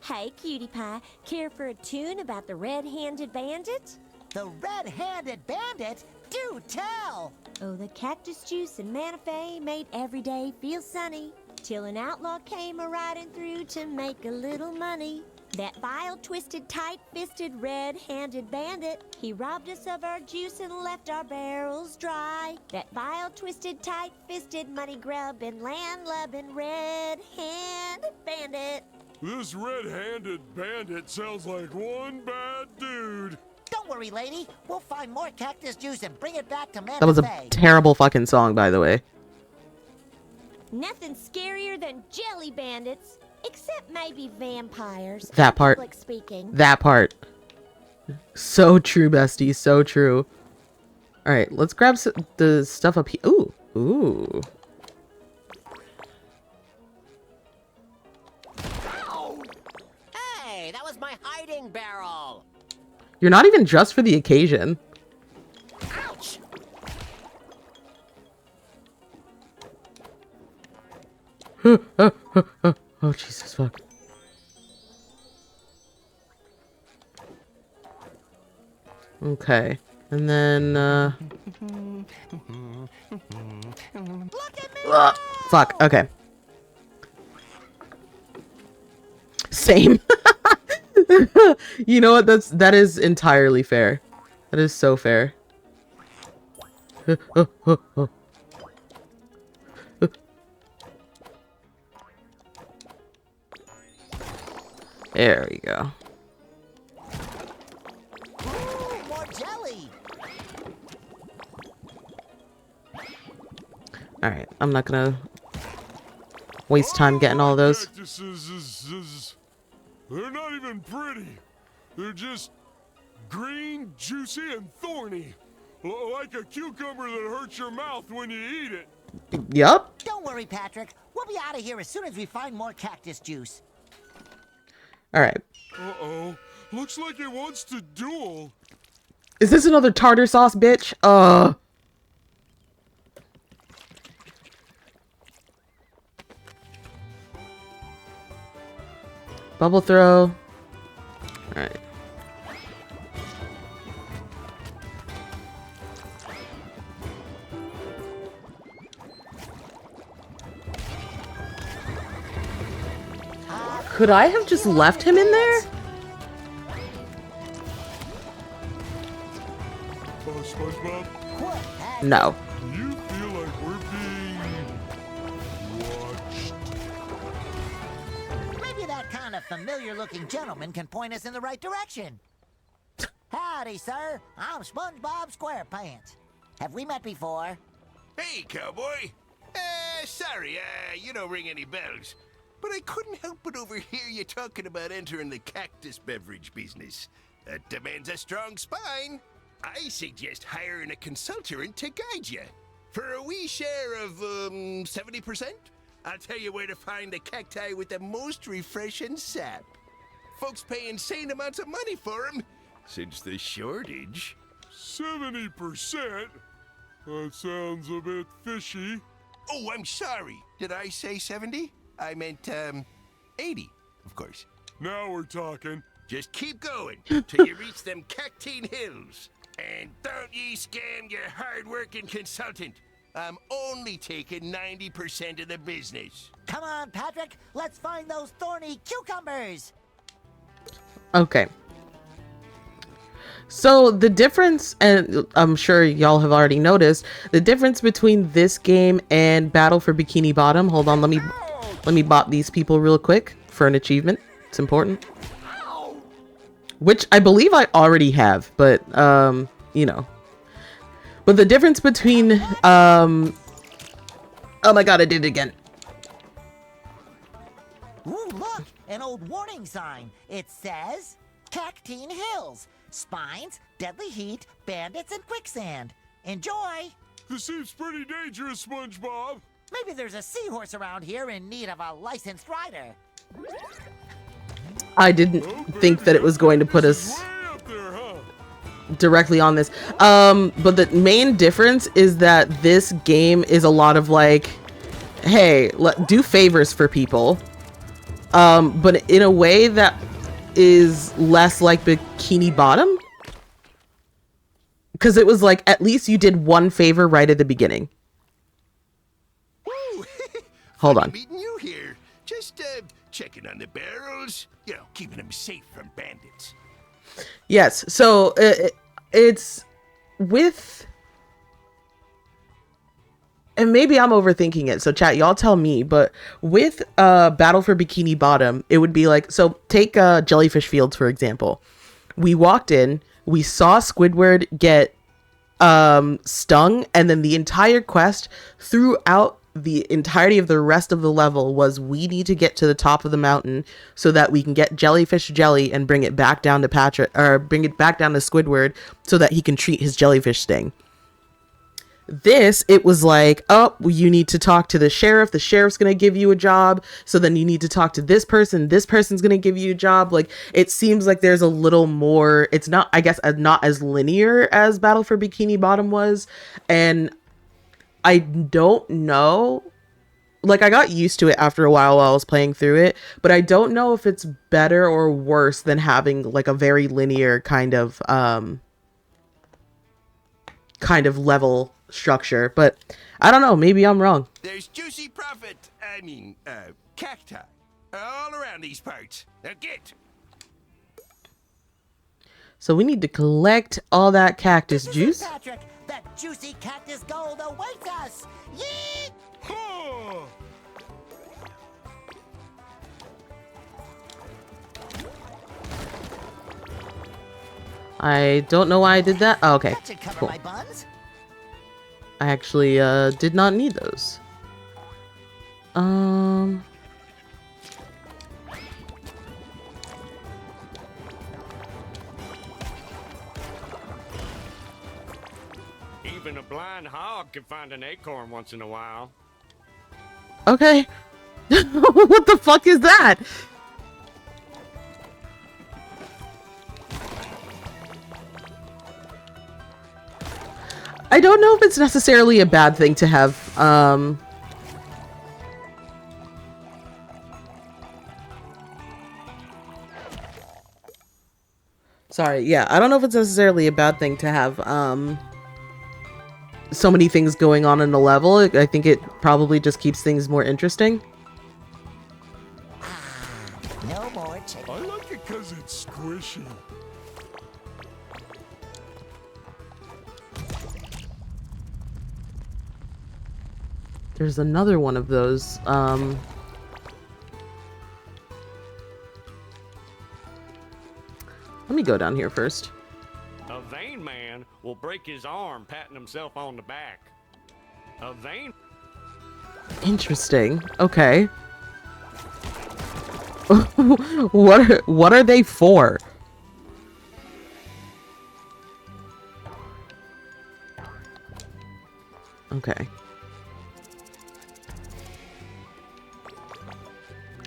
Hey, Cutie Pie, care for a tune about the red-handed bandit? The red-handed bandit? Do tell! Oh, the cactus juice and manifest made every day feel sunny, till an outlaw came a-riding through to make a little money. That vile, twisted, tight-fisted, red-handed bandit, he robbed us of our juice and left our barrels dry. That vile, twisted, tight-fisted, money-grubbing, land-lubbing, red-handed bandit. This red-handed bandit sounds like one bad dude. Don't worry, lady. We'll find more cactus juice and bring it back to Manifest. That was a terrible fucking song, by the way. Nothing scarier than jelly bandits, except maybe vampires. That part. Public speaking. That part. So true, bestie. So true. All right, let's grab the stuff up here. Ooh. Ooh. Hey, that was my hiding barrel. You're not even just for the occasion. Ouch! Oh, Jesus fuck. Okay. And then, fuck, okay. Same. You know what? That is entirely fair. That is so fair. There we go. Ooh, more jelly. Alright, I'm not gonna waste time getting all those. Cactuses they're not even pretty. They're just green, juicy, and thorny. Like a cucumber that hurts your mouth when you eat it. Yup. Don't worry, Patrick. We'll be out of here as soon as we find more cactus juice. Alright. Uh-oh. Looks like it wants to duel. Is this another tartar sauce, bitch? Bubble throw. Alright. Could I have just left him in there? SpongeBob? What? No. Do you feel like we're being watched? Maybe that kind of familiar-looking gentleman can point us in the right direction. Howdy, sir. I'm Spongebob Squarepants. Have we met before? Hey, cowboy. Sorry, you don't ring any bells. But I couldn't help but overhear you talking about entering the cactus beverage business. That demands a strong spine. I suggest hiring a consultant to guide you. For a wee share of, 70%, I'll tell you where to find the cacti with the most refreshing sap. Folks pay insane amounts of money for them, since the shortage. 70%? That sounds a bit fishy. Oh, I'm sorry. Did I say 70? I meant, 80, of course. Now we're talking. Just keep going till you reach them Cactine Hills. And don't ye scam your hard-working consultant. I'm only taking 90% of the business. Come on, Patrick. Let's find those thorny cucumbers. Okay. So the difference, and I'm sure y'all have already noticed, the difference between this game and Battle for Bikini Bottom. Hold on, let me bot these people real quick for an achievement. It's important. Which I believe I already have, but you know. But the difference between oh my god, I did it again. Ooh, look, an old warning sign. It says Cactine Hills. Spines, deadly heat, bandits, and quicksand. Enjoy! This seems pretty dangerous, SpongeBob. Maybe there's a seahorse around here in need of a licensed rider. I didn't think that it was going to put us directly on this. But the main difference is that this game is a lot of like, hey, do favors for people. But in a way that is less like Bikini Bottom, because it was like at least you did one favor right at the beginning. Woo! Hold on. Meeting you here. Just checking on the barrels, you know, keeping them safe from bandits. Yes, so it's with, and maybe I'm overthinking it, so chat, y'all tell me, but with Battle for Bikini Bottom, it would be like, so take Jellyfish Fields, for example. We walked in, we saw Squidward get stung, and then the entire quest throughout the entirety of the rest of the level was we need to get to the top of the mountain so that we can get jellyfish jelly and bring it back down to Patrick, or bring it back down to Squidward so that he can treat his jellyfish sting. This, it was like, oh, you need to talk to the sheriff. The sheriff's going to give you a job. So then you need to talk to this person. This person's going to give you a job. Like, it seems like there's a little more, it's not, I guess, not as linear as Battle for Bikini Bottom was. And I don't know, like, I got used to it after a while I was playing through it, but I don't know if it's better or worse than having like a very linear kind of level structure. But I don't know, maybe I'm wrong. There's juicy cacti all around these parts. Now get. So we need to collect all that cactus juice. Patrick, that juicy cactus gold awaits us. Yeet! I don't know why I did that. Oh, okay, That should cover cool. my buns. I actually did not need those. Even a blind hog can find an acorn once in a while. Okay. What the fuck is that? I don't know if it's necessarily a bad thing to have, sorry, yeah, I don't know if it's necessarily a bad thing to have, so many things going on in the level. I think it probably just keeps things more interesting. No more chicken. I like it because it's squishy. There's another one of those. Let me go down here first. A vain man will break his arm patting himself on the back. A vain... Interesting. Okay. What are they for? Okay.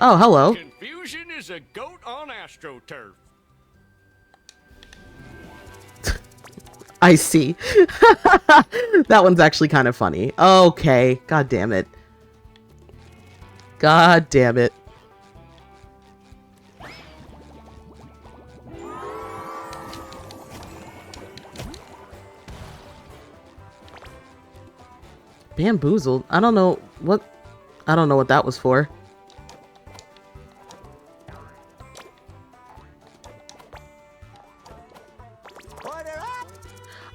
Oh, hello. Confusion is a goat on AstroTurf. I see. That one's actually kind of funny. Okay. God damn it. God damn it. Bamboozled? I don't know what that was for.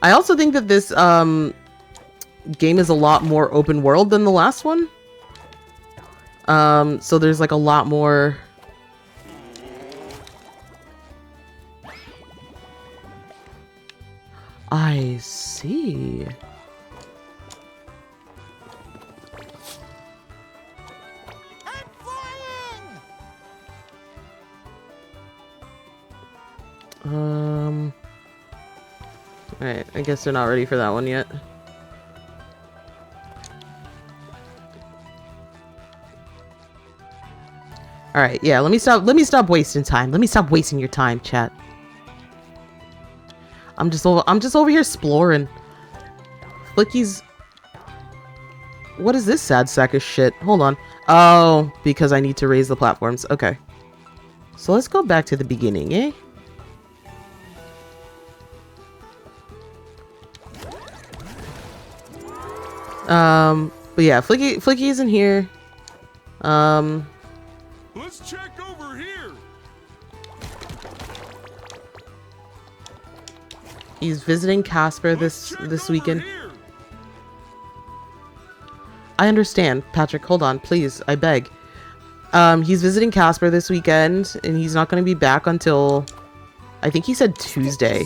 I also think that this game is a lot more open world than the last one. So there's like a lot more. I see. I'm flying! Alright, I guess they're not ready for that one yet. Alright, yeah, let me stop wasting time. Let me stop wasting your time, chat. I'm just over here exploring. Flicky's. What is this sad sack of shit? Hold on. Oh, because I need to raise the platforms. Okay. So let's go back to the beginning, eh? But yeah, Flicky isn't here. Let's check over here. He's visiting Casper this weekend. I understand, Patrick. Hold on, please. I beg. He's visiting Casper this weekend, and he's not going to be back until, I think he said Tuesday.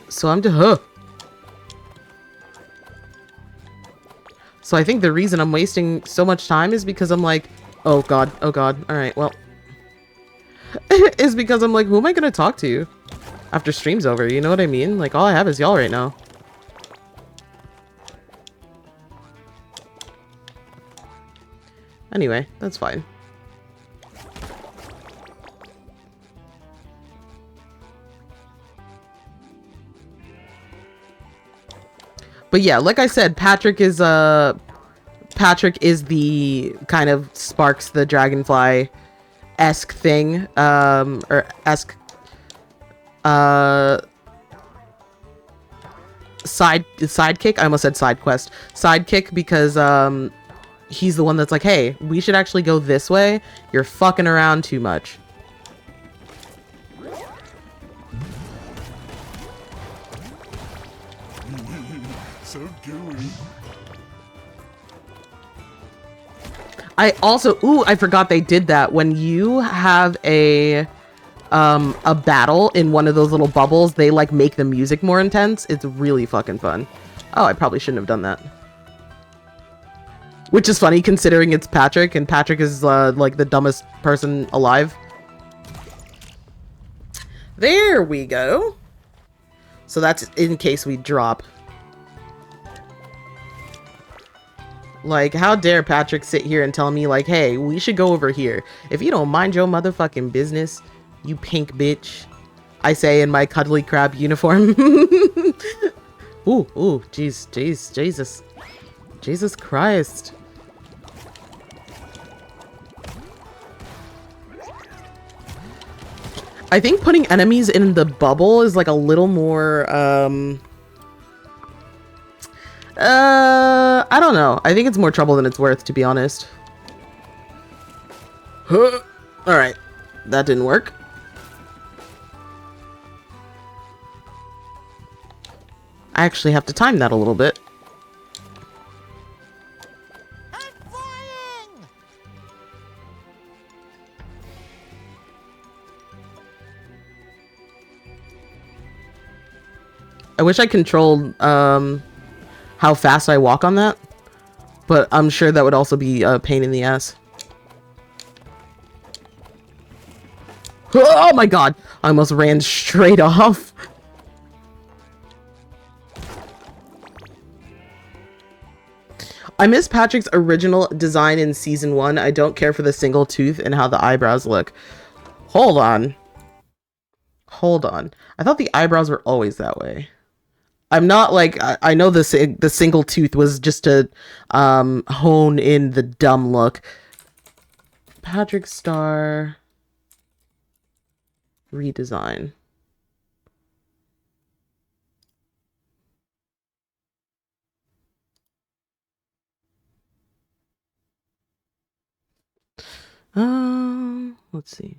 So I'm So I think the reason I'm wasting so much time is because I'm like, oh god, alright, well. Is because I'm like, who am I gonna talk to after stream's over, you know what I mean? Like, all I have is y'all right now. Anyway, that's fine. But yeah, like I said, Patrick is the kind of sparks the dragonfly-esque thing, or esque sidekick. I almost said side quest. Sidekick because he's the one that's like, hey, we should actually go this way. You're fucking around too much. So gooey. I also, I forgot they did that. When you have a battle in one of those little bubbles, they like make the music more intense. It's really fucking fun. Oh, I probably shouldn't have done that. Which is funny considering it's Patrick, and Patrick is like the dumbest person alive. There we go. So that's in case we drop. Like, how dare Patrick sit here and tell me, like, hey, we should go over here. If you don't mind your motherfucking business, you pink bitch. I say in my cuddly crab uniform. Ooh, Jesus. Jesus Christ. I think putting enemies in the bubble is like a little more, I don't know. I think it's more trouble than it's worth, to be honest. Alright. That didn't work. I actually have to time that a little bit. I'm flying! I wish I controlled, how fast I walk on that, but I'm sure that would also be a pain in the ass. Oh my god! I almost ran straight off. I miss Patrick's original design in season 1. I don't care for the single tooth and how the eyebrows look. Hold on. Hold on. I thought the eyebrows were always that way. I'm not like, I know the single tooth was just to hone in the dumb look. Patrick Star redesign. Let's see.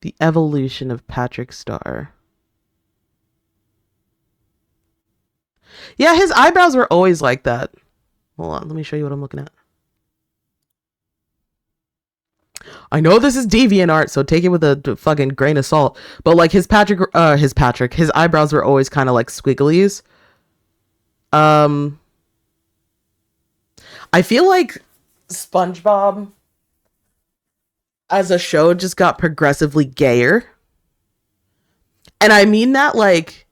The evolution of Patrick Star. Yeah, his eyebrows were always like that. Hold on, let me show you what I'm looking at. I know this is deviant art, so take it with a fucking grain of salt. But like his eyebrows were always kind of like squigglies. I feel like SpongeBob as a show just got progressively gayer. And I mean that like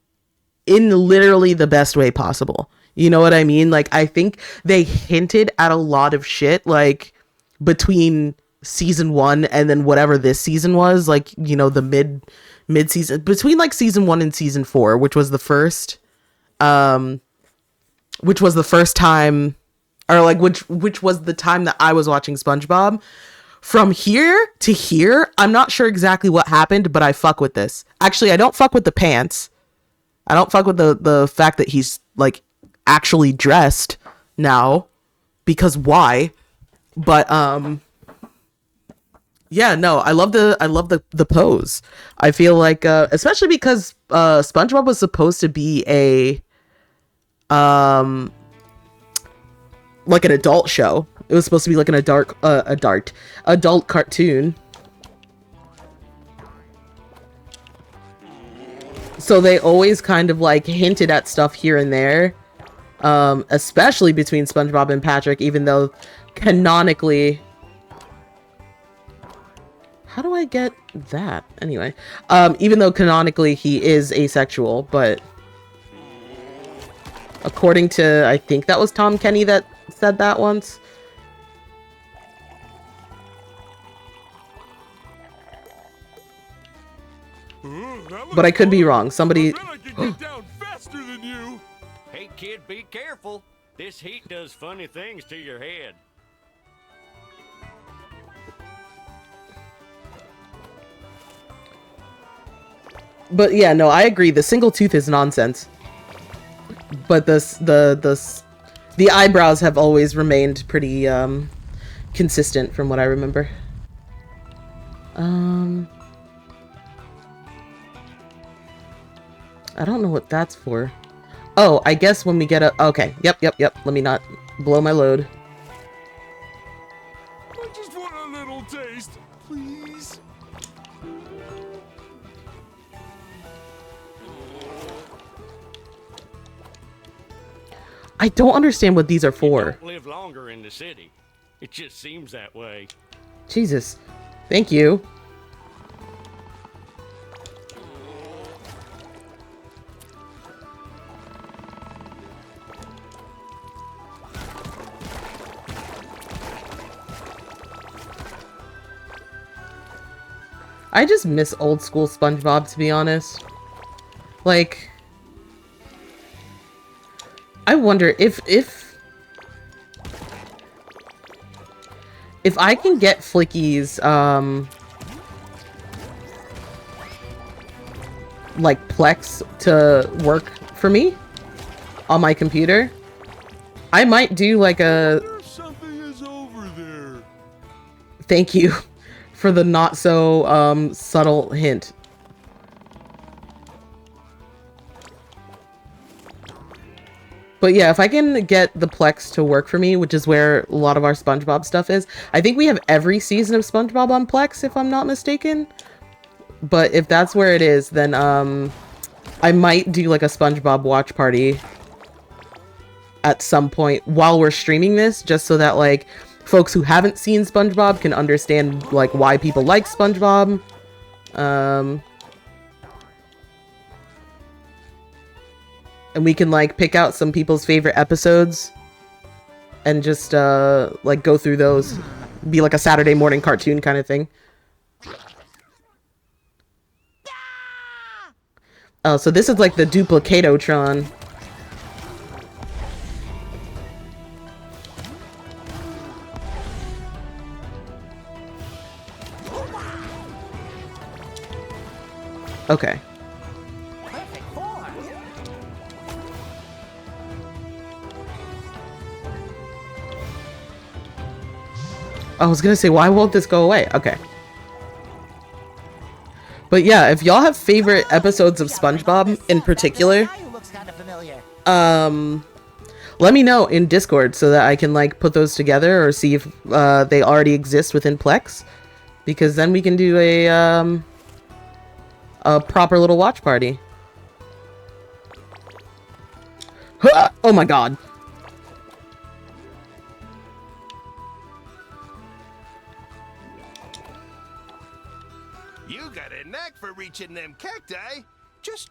in literally the best way possible. You know what I mean? Like I think they hinted at a lot of shit like between season 1 and then whatever this season was, like, you know, the mid season between like season 1 and season 4, which was the first time, or like which was the time that I was watching SpongeBob. From here to here, I'm not sure exactly what happened, but I fuck with this. Actually, I don't fuck with the pants. I don't fuck with the fact that he's like actually dressed now, because why? But yeah, no, I love the pose. I feel like especially because SpongeBob was supposed to be a like an adult show. It was supposed to be like an adult cartoon. So they always kind of like hinted at stuff here and there, especially between SpongeBob and Patrick, even though canonically, how do I get that? Anyway, even though canonically he is asexual, but according to, I think that was Tom Kenny that said that once. But I could be wrong. Somebody. I can get down faster than you. Hey, kid, be careful. This heat does funny things to your head. But yeah, no, I agree. The single tooth is nonsense. But the eyebrows have always remained pretty consistent from what I remember. I don't know what that's for. Oh, I guess when we get a... Okay, yep. Let me not blow my load. I just want a little taste, please. I don't understand what these are for. Don't live longer in the city. It just seems that way. Jesus. Thank you. I just miss old school SpongeBob, to be honest. Like, I wonder if I can get Flicky's like Plex to work for me on my computer, I might do like a... Something is over there. Thank you for the not so subtle hint. But yeah, if I can get the Plex to work for me, which is where a lot of our SpongeBob stuff is. I think we have every season of SpongeBob on Plex, if I'm not mistaken. But if that's where it is, then I might do like a SpongeBob watch party at some point while we're streaming this, just so that like folks who haven't seen SpongeBob can understand like why people like SpongeBob. And we can like pick out some people's favorite episodes and just like go through those. Be like a Saturday morning cartoon kind of thing. Oh, so this is like the Duplicatotron. Okay. I was gonna say, why won't this go away? Okay. But yeah, if y'all have favorite episodes of SpongeBob in particular, let me know in Discord so that I can like put those together or see if they already exist within Plex, because then we can do a proper little watch party. Oh my god. You got a knack for reaching them cacti. Just...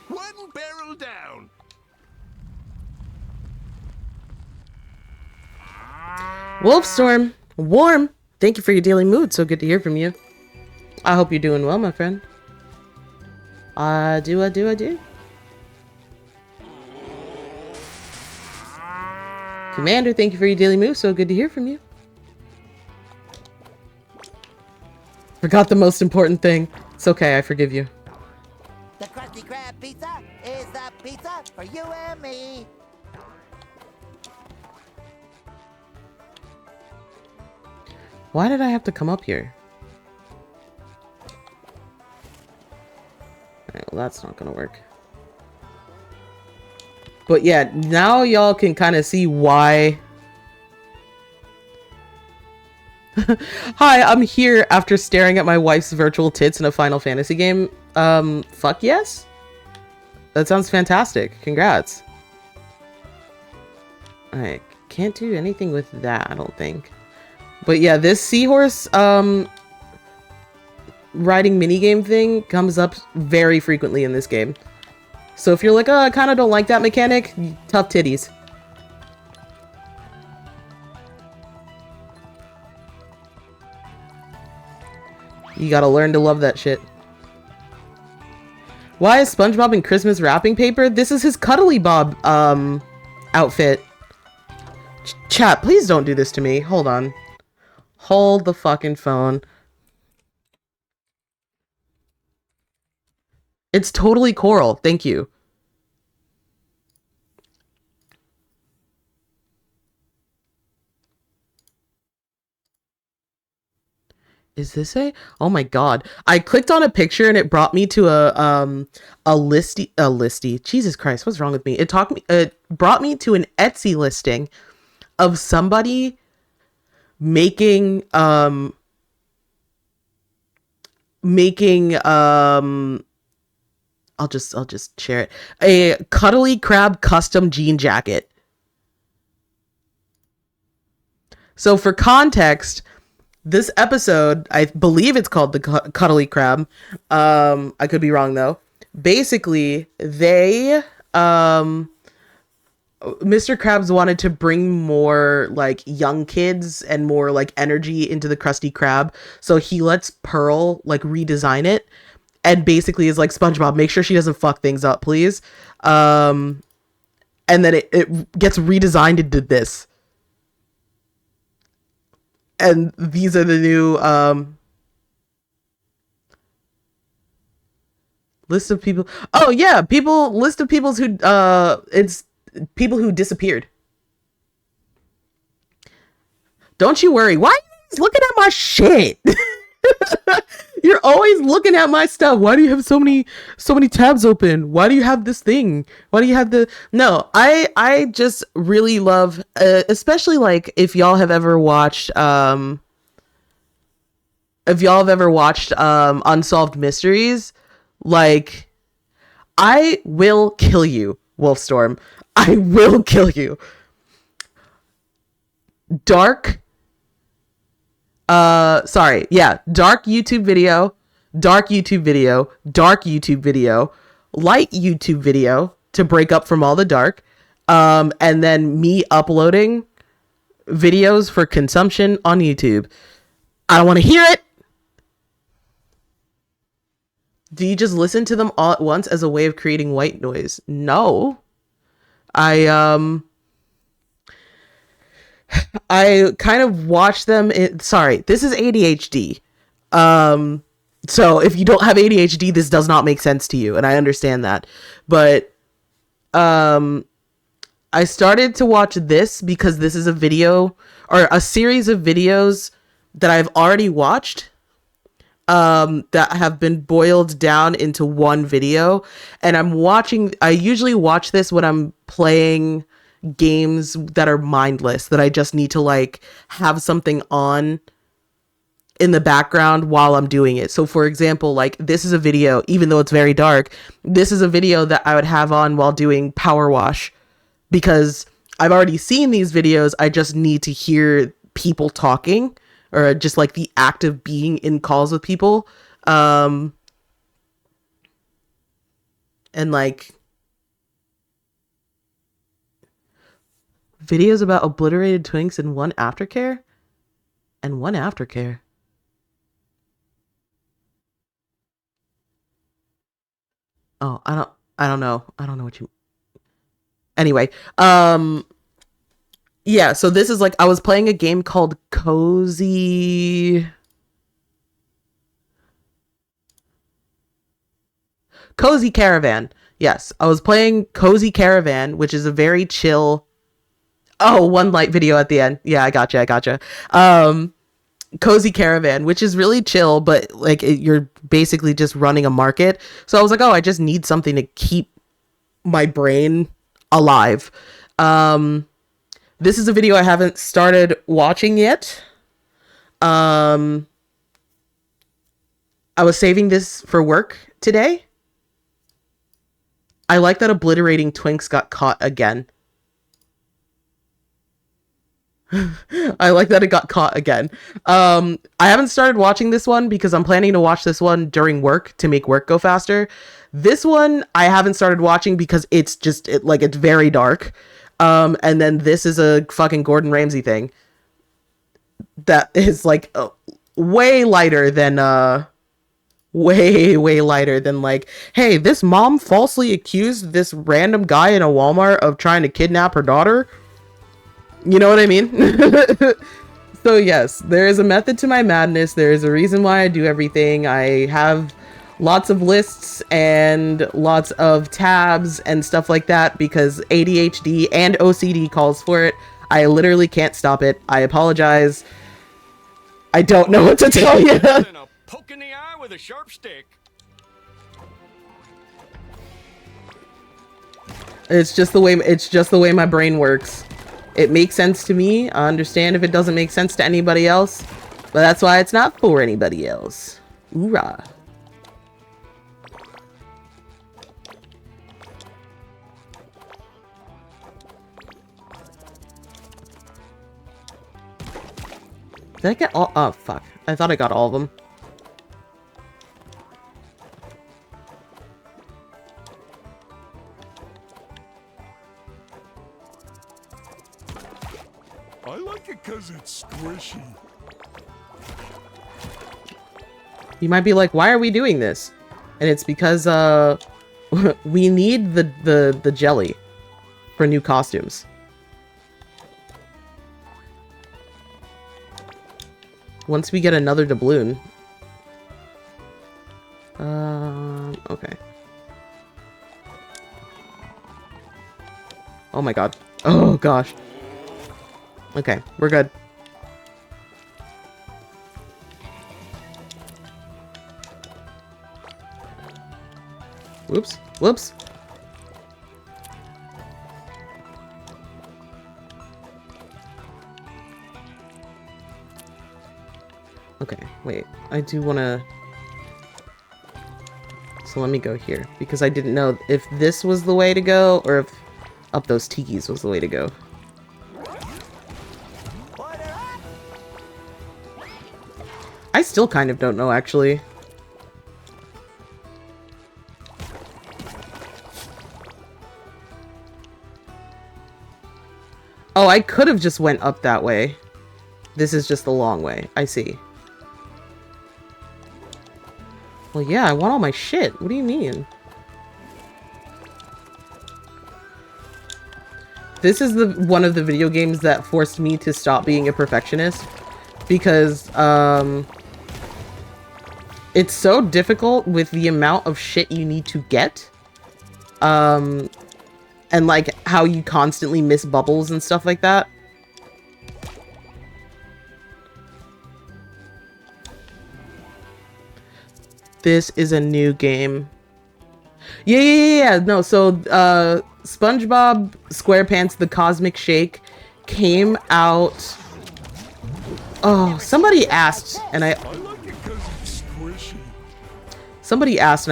one barrel down. Wolfstorm, warm. Thank you for your daily mood. So good to hear from you. I hope you're doing well, my friend. I do. Commander, thank you for your daily move. So good to hear from you. Forgot the most important thing. It's okay, I forgive you. The Krusty Krab pizza is the pizza for you and me. Why did I have to come up here? Alright, well that's not gonna work. But yeah, now y'all can kind of see why. Hi, I'm here after staring at my wife's virtual tits in a Final Fantasy game. Fuck yes? That sounds fantastic. Congrats. I can't do anything with that, I don't think. But yeah, this seahorse, riding minigame thing comes up very frequently in this game. So if you're like, oh, I kind of don't like that mechanic, tough titties. You gotta learn to love that shit. Why is SpongeBob in Christmas wrapping paper? This is his Cuddly Bob, outfit. Chat, please don't do this to me. Hold on. Hold the fucking phone. It's totally coral. Thank you. Is this a? Oh my god. I clicked on a picture and it brought me to a listy. Jesus Christ, what's wrong with me? It brought me to an Etsy listing of somebody making I'll just share it. A Cuddly Crab custom jean jacket. So for context, this episode, I believe it's called the Cuddly Crab. I could be wrong though. Basically, they Mr. Krabs wanted to bring more like young kids and more like energy into the Krusty Krab. So he lets Pearl like redesign it. And basically is like, SpongeBob, make sure she doesn't fuck things up, please. And then it gets redesigned into this. And these are the new list of people. Oh yeah, list of people who it's people who disappeared. Don't you worry. Why are you looking at my shit? You're always looking at my stuff. Why do you have so many tabs open? Why do you have this thing? Why do you have the... No, I just really love, especially like if y'all have ever watched Unsolved Mysteries, like I will kill you, Wolfstorm. I will kill you. Dark YouTube video, dark YouTube video, dark YouTube video, light YouTube video to break up from all the dark, and then me uploading videos for consumption on YouTube. I don't want to hear it. Do you just listen to them all at once as a way of creating white noise? No. I kind of watch them. Sorry, this is ADHD. So if you don't have ADHD, this does not make sense to you, and I understand that. But I I started to watch this because this is a video or a series of videos that I've already watched that have been boiled down into one video. And I usually watch this when I'm playing games that are mindless, that I just need to like have something on in the background while I'm doing it. So for example, like this is a video, even though it's very dark, this is a video that I would have on while doing power wash because I've already seen these videos. I just need to hear people talking or just like the act of being in calls with people. And like videos about obliterated twinks and one aftercare. Oh, I don't know. I don't know what you... Anyway, yeah, so this is like, I was playing a game called Cozy Caravan. Yes, I was playing Cozy Caravan, which is a very chill... Oh, one light video at the end. Yeah, I gotcha. Cozy Caravan, which is really chill, but like you're basically just running a market. So I was like, oh, I just need something to keep my brain alive. This is a video I haven't started watching yet. I was saving this for work today. I like that obliterating twinks got caught again. I like that it got caught again. I haven't started watching this one because I'm planning to watch this one during work to make work go faster. This one I haven't started watching because it's just it's very dark. And then this is a fucking Gordon Ramsay thing that is like way lighter than way lighter than like, hey, this mom falsely accused this random guy in a Walmart of trying to kidnap her daughter. You know what I mean? So yes, there is a method to my madness. There is a reason why I do everything. I have lots of lists and lots of tabs and stuff like that because ADHD and OCD calls for it. I literally can't stop it. I apologize. I don't know what to tell you. A poke in the eye with a sharp stick. It's just the way my brain works. It makes sense to me. I understand if it doesn't make sense to anybody else, but that's why it's not for anybody else. Hoorah. Did I get all? Oh, fuck. I thought I got all of them. I like it because it's squishy. You might be like, why are we doing this? And it's because we need the jelly for new costumes. Once we get another doubloon. Okay. Oh my god. Oh gosh. Okay, we're good. Whoops. Whoops. Okay, wait. I do want to... So let me go here. Because I didn't know if this was the way to go or if up those tikis was the way to go. I still kind of don't know, actually. Oh, I could have just went up that way. This is just the long way. I see. Well, yeah, I want all my shit. What do you mean? This is one of the video games that forced me to stop being a perfectionist. Because, it's so difficult with the amount of shit you need to get. and like how you constantly miss bubbles and stuff like that. This is a new game. Yeah. No, so SpongeBob SquarePants The Cosmic Shake came out. Oh, somebody asked and I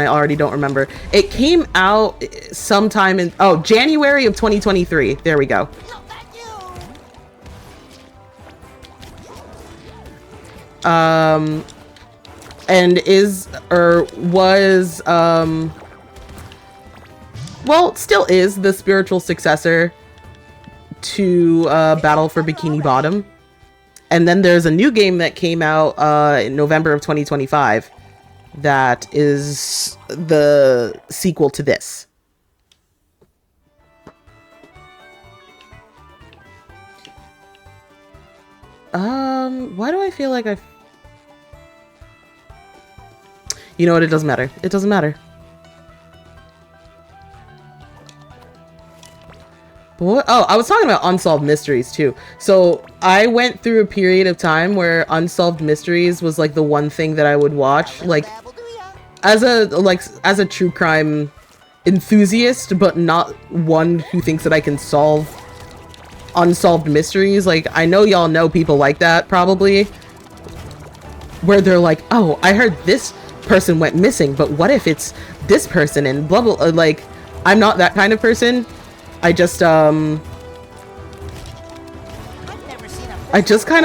already don't remember. It came out sometime in January of 2023. There we go. And was well, still is the spiritual successor to Battle for Bikini Bottom. And then there's a new game that came out in November of 2025 that is the sequel to this. Why do I feel like you know what? It doesn't matter. It doesn't matter. But what? Oh, I was talking about Unsolved Mysteries too. So I went through a period of time where Unsolved Mysteries was like the one thing that I would watch, like as a true crime enthusiast, but not one who thinks that I can solve unsolved mysteries. Like, I know y'all know people like that probably, where they're like, oh, I heard this person went missing, but what if it's this person and blah blah. Like, I'm not that kind of person. I just kind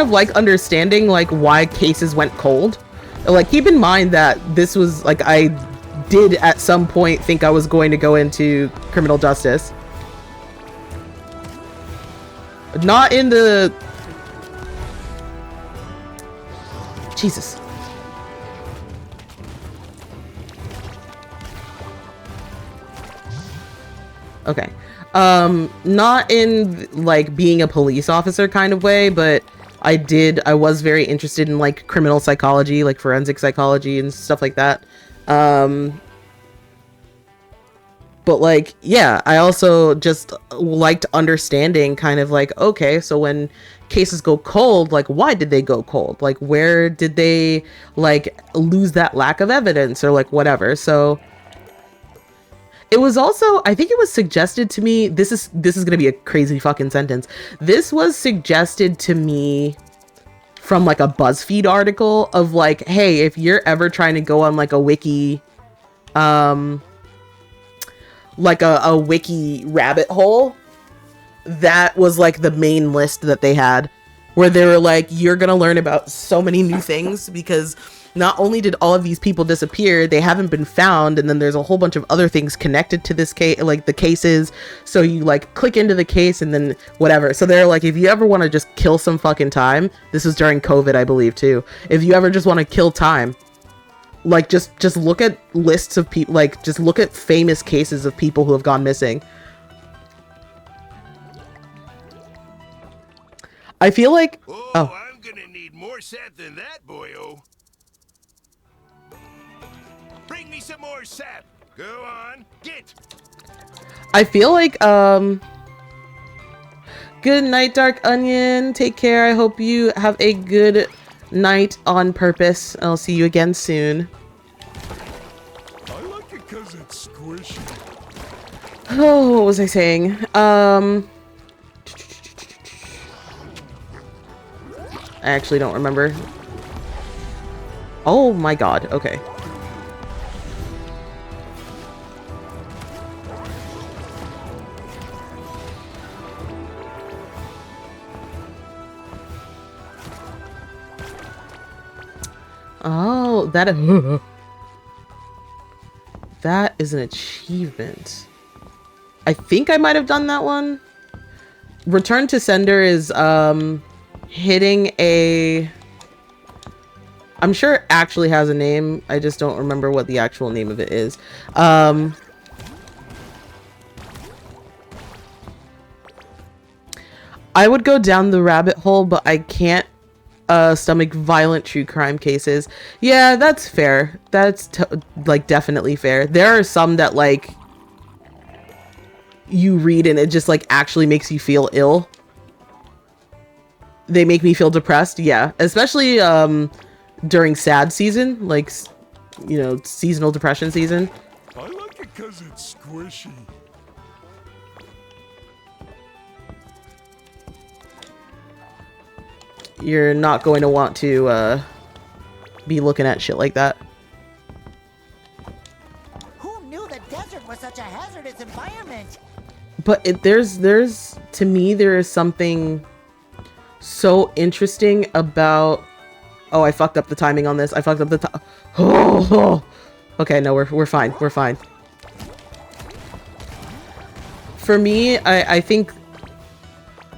of like understanding like why cases went cold. Like, keep in mind that this was like, I did at some point think I was going to go into criminal justice. Not in the... Jesus. Okay. Not in like being a police officer kind of way, but I was very interested in like criminal psychology, like forensic psychology and stuff like that. But like, yeah, I also just liked understanding kind of like, okay, so when cases go cold, like, why did they go cold? Like, where did they like lose that lack of evidence or like whatever? So it was also, I think it was suggested to me, this is going to be a crazy fucking sentence. This was suggested to me from like a BuzzFeed article of like, hey, if you're ever trying to go on like a wiki, like a wiki rabbit hole, that was like the main list that they had, where they were like, you're gonna learn about so many new things, because not only did all of these people disappear, they haven't been found, and then there's a whole bunch of other things connected to this case, like the cases. So you like click into the case and then whatever. So they're like, if you ever want to just kill some fucking time, this was during COVID, I believe too, if you ever just want to kill time, like just look at lists of people, like just look at famous cases of people who have gone missing. I feel like I'm gonna need more sap than that, boyo. Bring me some more sap. Go on, get. I feel like good night, Dark Onion. Take care. I hope you have a good night on purpose. I'll see you again soon. I like it because it's squishy. Oh, what was I saying? I actually don't remember. Oh my god, okay. Oh, that is an achievement. I think I might have done that one. Return to Sender is hitting a... I'm sure it actually has a name. I just don't remember what the actual name of it is. I would go down the rabbit hole, but I can't stomach violent true crime cases. Yeah, that's fair. That's like definitely fair. There are some that like you read and it just like actually makes you feel ill. They make me feel depressed. Yeah, especially during sad season, like, you know, seasonal depression season. I like it because it's squishy. You're not going to want to be looking at shit like that. Who knew the desert was such a hazardous environment? But there's to me there is something so interesting about. Oh, I fucked up the timing on this. I fucked up the oh. Okay, no, we're fine. We're fine. For me, I think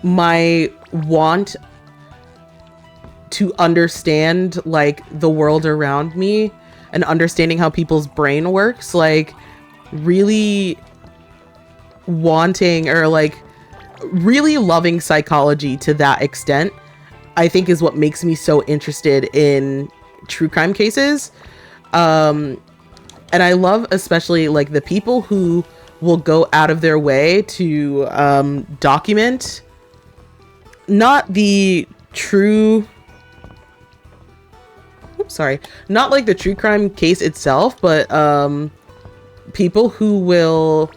my want to understand like the world around me and understanding how people's brain works, like really wanting or like really loving psychology to that extent, I think is what makes me so interested in true crime cases. And I love especially like the people who will go out of their way to document not the true not like the true crime case itself, but people who will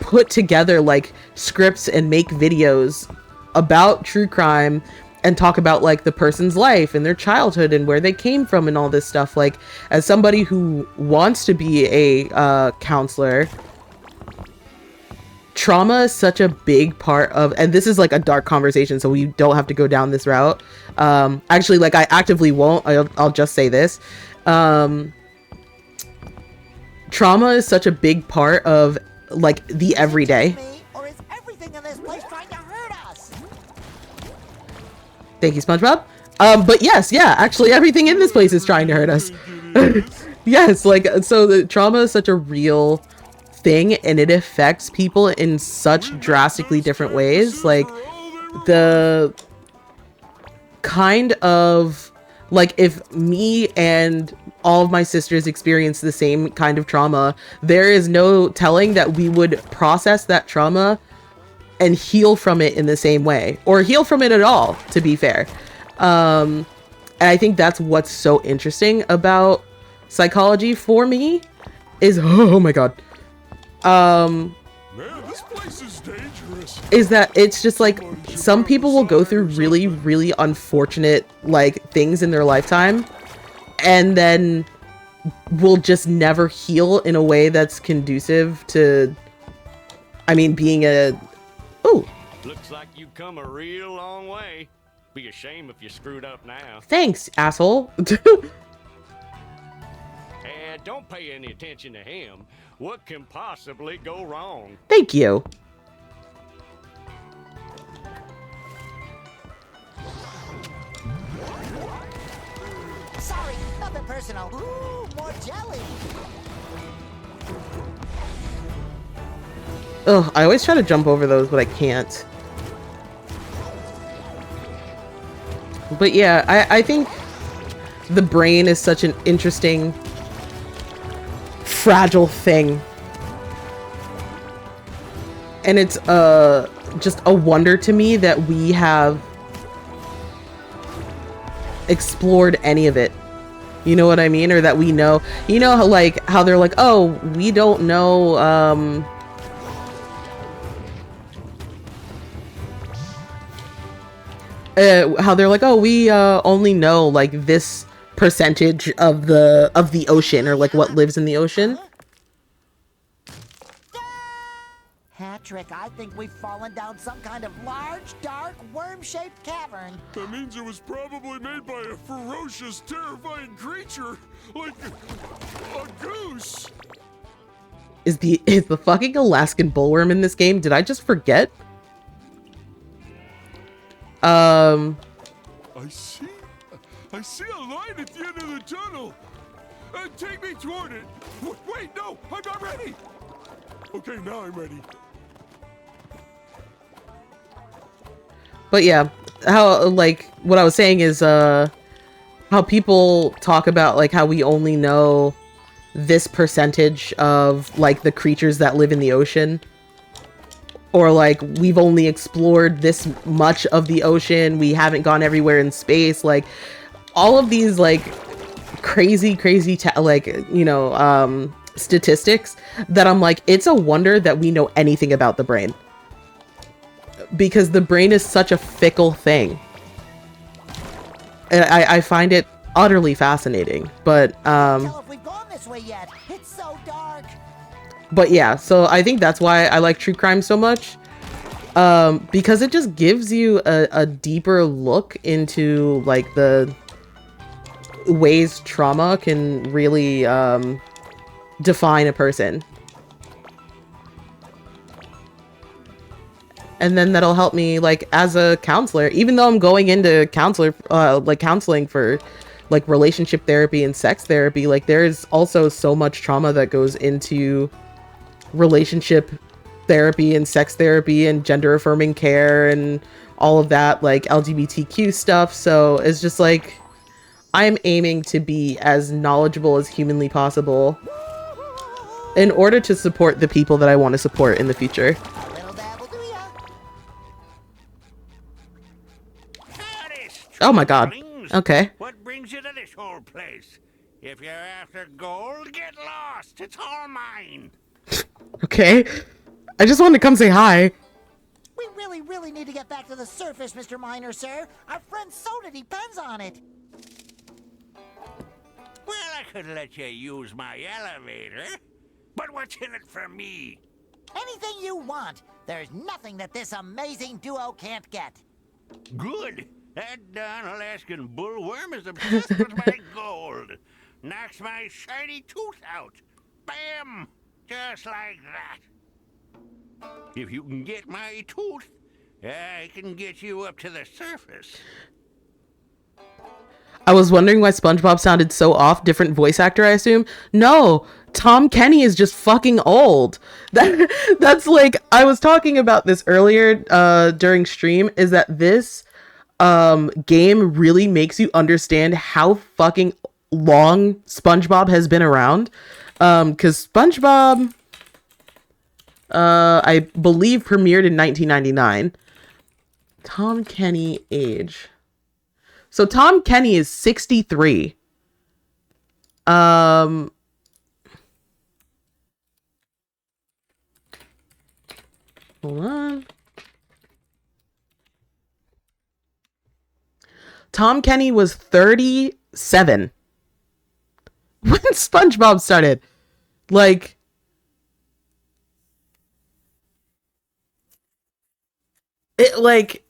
put together like scripts and make videos about true crime and talk about like the person's life and their childhood and where they came from and all this stuff. Like, as somebody who wants to be a counselor, trauma is such a big part of, and this is like a dark conversation, so we don't have to go down this route. Actually, like, I actively won't. I'll just say this. Trauma is such a big part of like the everyday. Or is everything in this place trying to hurt us? Thank you, Spongebob. But yes, yeah, actually everything in this place is trying to hurt us. Yes, like, so the trauma is such a real thing and it affects people in such drastically different ways. Like, the kind of, like, if me and all of my sisters experience the same kind of trauma, there is no telling that we would process that trauma and heal from it in the same way, or heal from it at all, to be fair. And I think that's what's so interesting about psychology for me is, oh my god, Man, this place is dangerous. is that it's just like some people will go through really, really unfortunate like things in their lifetime and then will just never heal in a way that's conducive to, I mean, being a, ooh, Looks like you've come a real long way. Be a shame if you screwed up now. thanks, asshole. And don't pay any attention to him. What can possibly go wrong? Thank you. Sorry, nothing personal. Ooh, more jelly. Ugh, I always try to jump over those, but I can't. But yeah, I think the brain is such an interesting, fragile thing. And it's just a wonder to me that we have explored any of it. You know what I mean? Or that we know. You know how, like, how they're like, oh, we don't know, how they're like, oh, we only know like this percentage of the ocean, or like what lives in the ocean. Patrick, I think we've fallen down some kind of large, dark, worm-shaped cavern. That means it was probably made by a ferocious, terrifying creature, like a goose. Is the fucking Alaskan bullworm in this game? Did I just forget? I see a light at the end of the tunnel. Take me toward it. Wait, no, I'm not ready. Okay, now I'm ready. But yeah, how, like, what I was saying is how people talk about like how we only know this percentage of like the creatures that live in the ocean, or like we've only explored this much of the ocean, we haven't gone everywhere in space, like all of these like crazy like, you know, statistics that I'm like, it's a wonder that we know anything about the brain, because the brain is such a fickle thing. And I find it utterly fascinating. But Tell if we've gone this way yet. It's so dark. but yeah, so I think that's why I like true crime so much, because it just gives you a deeper look into like the ways trauma can really define a person. And then that'll help me like as a counselor, even though I'm going into counseling for like relationship therapy and sex therapy, like there's also so much trauma that goes into relationship therapy and sex therapy and gender affirming care and all of that, like LGBTQ stuff. So it's just like, I'm aiming to be as knowledgeable as humanly possible in order to support the people that I want to support in the future. A little dab will do ya. Oh my god. Okay. What brings you to this whole place? If you're after gold, get lost. It's all mine. Okay. I just wanted to come say hi. We really need to get back to the surface, Mr. Miner, sir. Our friend's soda depends on it. Well, I could let you use my elevator. But what's in it for me? Anything you want. There's nothing that this amazing duo can't get. Good. That darn Alaskan bullworm is obsessed with my gold. Knocks my shiny tooth out. Bam! Just like that. If you can get my tooth, I can get you up to the surface. I was wondering why SpongeBob sounded so off. Different voice actor, I assume. No, Tom Kenny is just fucking old. That's like, I was talking about this earlier during stream, is that this game really makes you understand how fucking long SpongeBob has been around. Because SpongeBob, I believe, premiered in 1999. Tom Kenny age. So Tom Kenny is 63. Hold on. Tom Kenny was 37 when SpongeBob started. Like, it, like,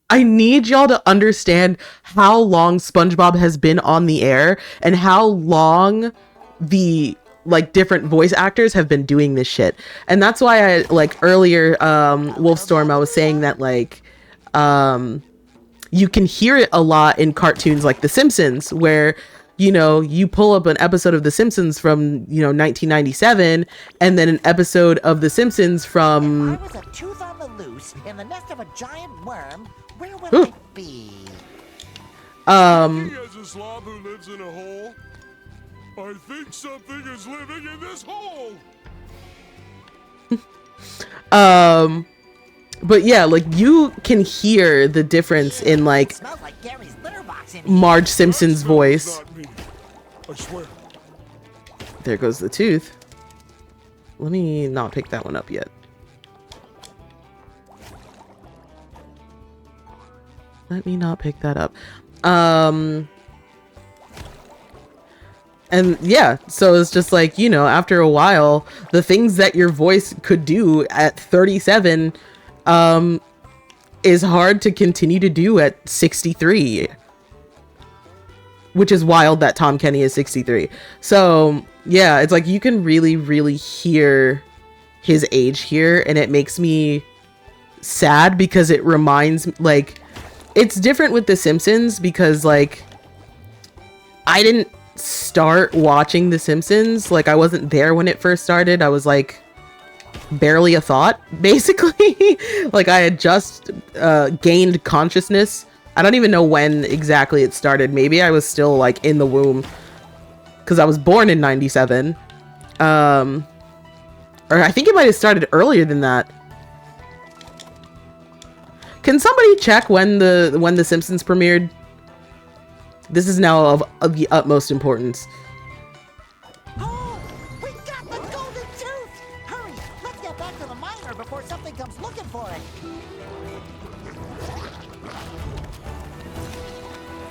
I need y'all to understand how long SpongeBob has been on the air and how long the like different voice actors have been doing this shit. And that's why I like earlier, Wolfstorm, I was saying that like you can hear it a lot in cartoons like The Simpsons, where, you know, you pull up an episode of The Simpsons from, you know, 1997 and then an episode of The Simpsons from... If I was a tooth on the loose in the nest of a giant worm, where would I be? He has a slob who lives in a hole. I think something is living in this hole. But yeah, like you can hear the difference in like Smells like Gary's litter box in Marge Simpson's voice. Not me. I swear. There goes the tooth. Let me not pick that one up yet. Let me not pick that up. And yeah, so it's just like, you know, after a while, the things that your voice could do at 37 is hard to continue to do at 63. Which is wild that Tom Kenny is 63. So yeah, it's like you can really, really hear his age here, and it makes me sad because it reminds, like, it's different with The Simpsons because, like, I didn't start watching The Simpsons. Like, I wasn't there when it first started. I was, like, barely a thought, basically. Like, I had just gained consciousness. I don't even know when exactly it started. Maybe I was still, like, in the womb. because I was born in 97. Or I think it might have started earlier than that. Can somebody check when the Simpsons premiered? This is now of the utmost importance. Oh, we got the golden tooth! Hurry, let's get back to the miner before something comes looking for it.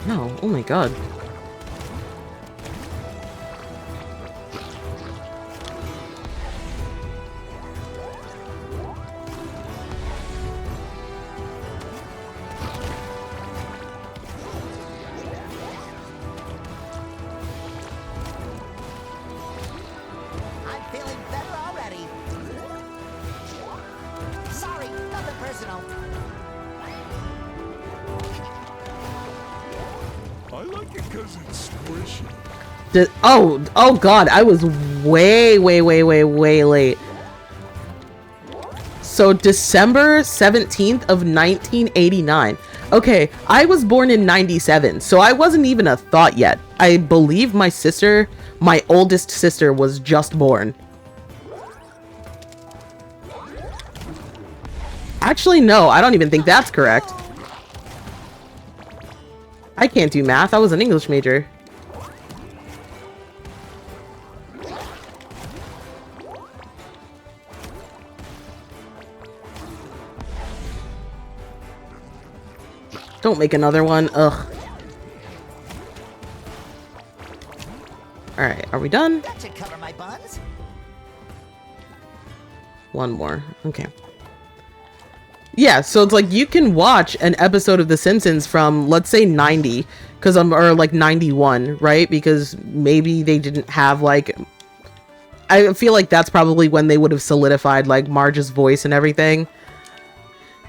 No, oh my god. I'm feeling better already. Sorry, nothing personal. I like it because it's squishy. Oh god, I was way late. So December 17th of 1989. Okay, I was born in 97, so I wasn't even a thought yet. I believe my sister, my oldest sister, was just born. Actually, no, I don't even think that's correct. I can't do math. I was an English major. Don't make another one. Ugh. Alright, are we done? That should cover my buns. One more. Okay. Yeah, so it's like you can watch an episode of The Simpsons from, let's say, 90, or like 91, right? Because maybe they didn't have like, I feel like that's probably when they would have solidified like Marge's voice and everything.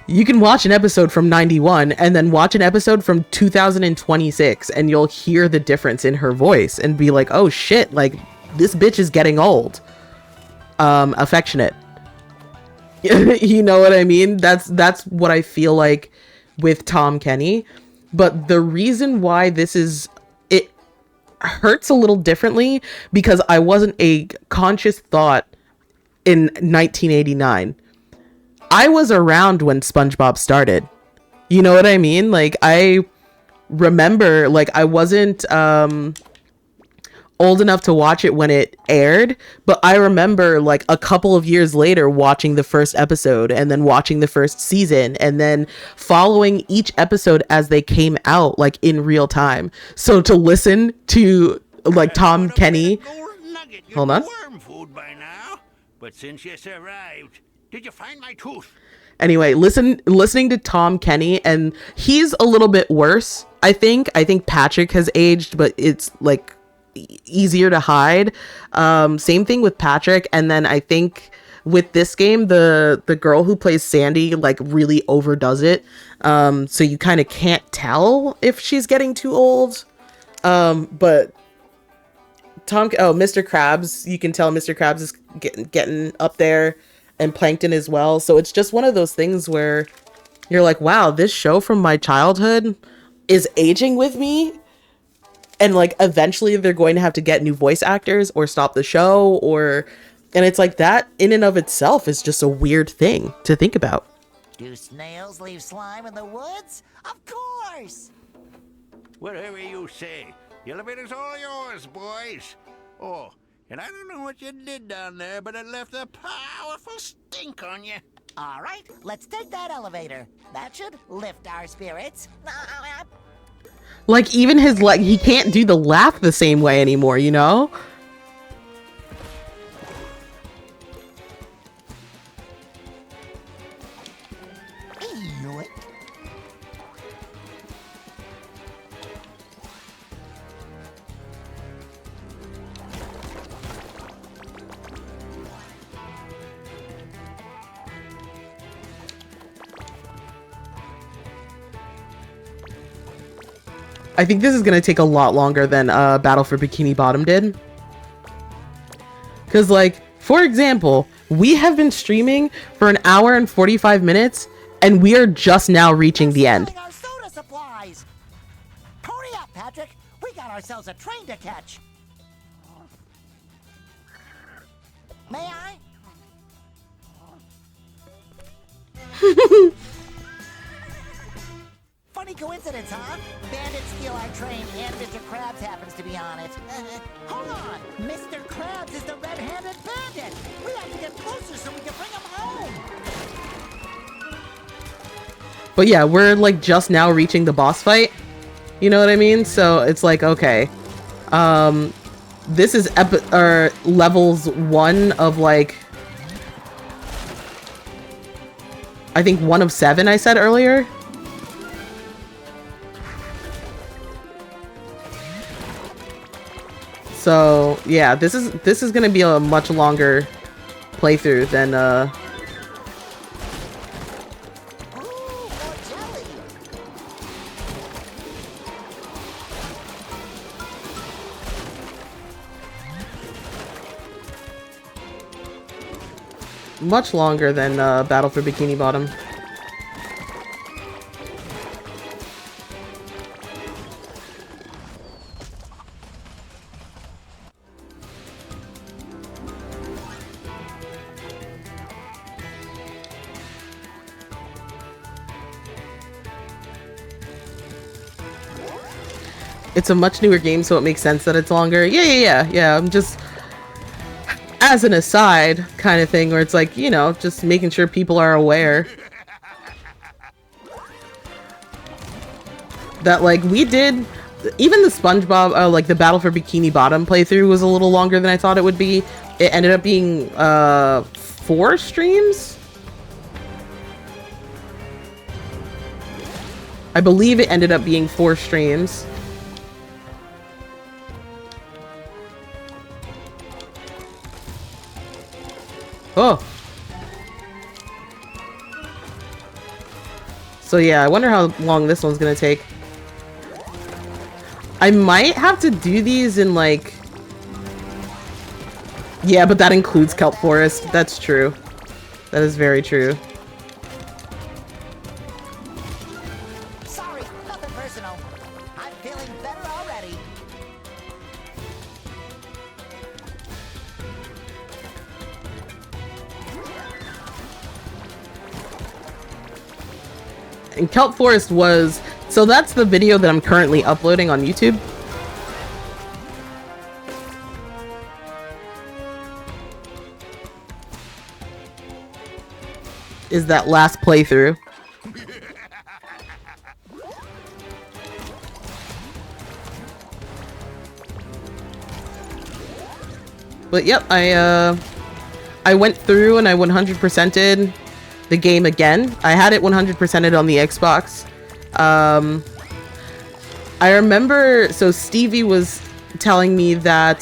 You can watch an episode from 91 and then watch an episode from 2026 and you'll hear the difference in her voice and be like, oh shit, like this bitch is getting old. Affectionate. You know what I mean? That's what I feel like with Tom Kenny. But the reason why it hurts a little differently because I wasn't a conscious thought in 1989. I was around when SpongeBob started. You know what I mean? Like I remember, like I wasn't old enough to watch it when it aired, but I remember like a couple of years later watching the first episode and then watching the first season and then following each episode as they came out like in real time. So to listen to like Tom Kenny, hold on. Worm food by now, but since you survived, did you find my tooth? Anyway, listening to Tom Kenny, and he's a little bit worse. I think Patrick has aged, but it's like easier to hide. Same thing with Patrick, and then I think with this game, the girl who plays Sandy like really overdoes it. So you kind of can't tell if she's getting too old. But Mr. Krabs, you can tell Mr. Krabs is getting up there, and Plankton as well. So it's just one of those things where you're like, wow, this show from my childhood is aging with me. And like eventually they're going to have to get new voice actors or stop the show, and it's like that in and of itself is just a weird thing to think about. Do snails leave slime in the woods? Of course! Whatever you say. The elevator's all yours, boys. Oh, and I don't know what you did down there, but it left a powerful stink on you. All right, let's take that elevator. That should lift our spirits. Like even his he can't do the laugh the same way anymore, you know? I think this is going to take a lot longer than Battle for Bikini Bottom did. Because, like, for example, we have been streaming for an hour and 45 minutes, and we are just now reaching the end. Our soda supplies. Hurry up, Patrick. We got ourselves a train to catch. May I? Funny coincidence, huh? Bandit skill I trained and Mr. Krabs happens to be on it. Hold on! Mr. Krabs is the red-handed bandit! We have to get closer so we can bring him home! But yeah, we're like just now reaching the boss fight. You know what I mean? So it's like, okay. This is levels 1 of like... I think 1 of 7 I said earlier. So yeah, this is gonna be a much longer playthrough than Ooh, more jelly! much longer than Battle for Bikini Bottom. It's a much newer game, so it makes sense that it's longer. Yeah. I'm just, as an aside kind of thing, where it's like, you know, just making sure people are aware that, like, we did, even the Spongebob, like the Battle for Bikini Bottom playthrough was a little longer than I thought it would be. It ended up being 4 streams? I believe it ended up being 4 streams. Oh. So yeah, I wonder how long this one's gonna take. I might have to do these in like... Yeah, but that includes Kelp Forest. That's true. That is very true. Sorry, nothing personal. I'm feeling better already. And Kelp Forest was... So that's the video that I'm currently uploading on YouTube. Is that last playthrough. But yep, I went through and I 100%ed the game again. I had it 100%ed on the Xbox. I remember, so Stevie was telling me that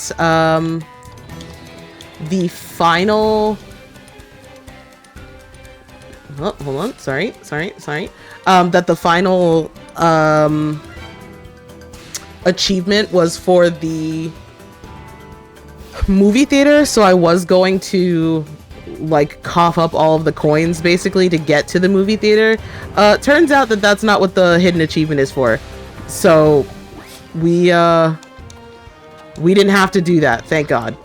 the final... Oh, hold on. Sorry. That the final achievement was for the movie theater, so I was going to like cough up all of the coins basically to get to the movie theater. Turns out that that's not what the hidden achievement is for. So we didn't have to do that, thank God.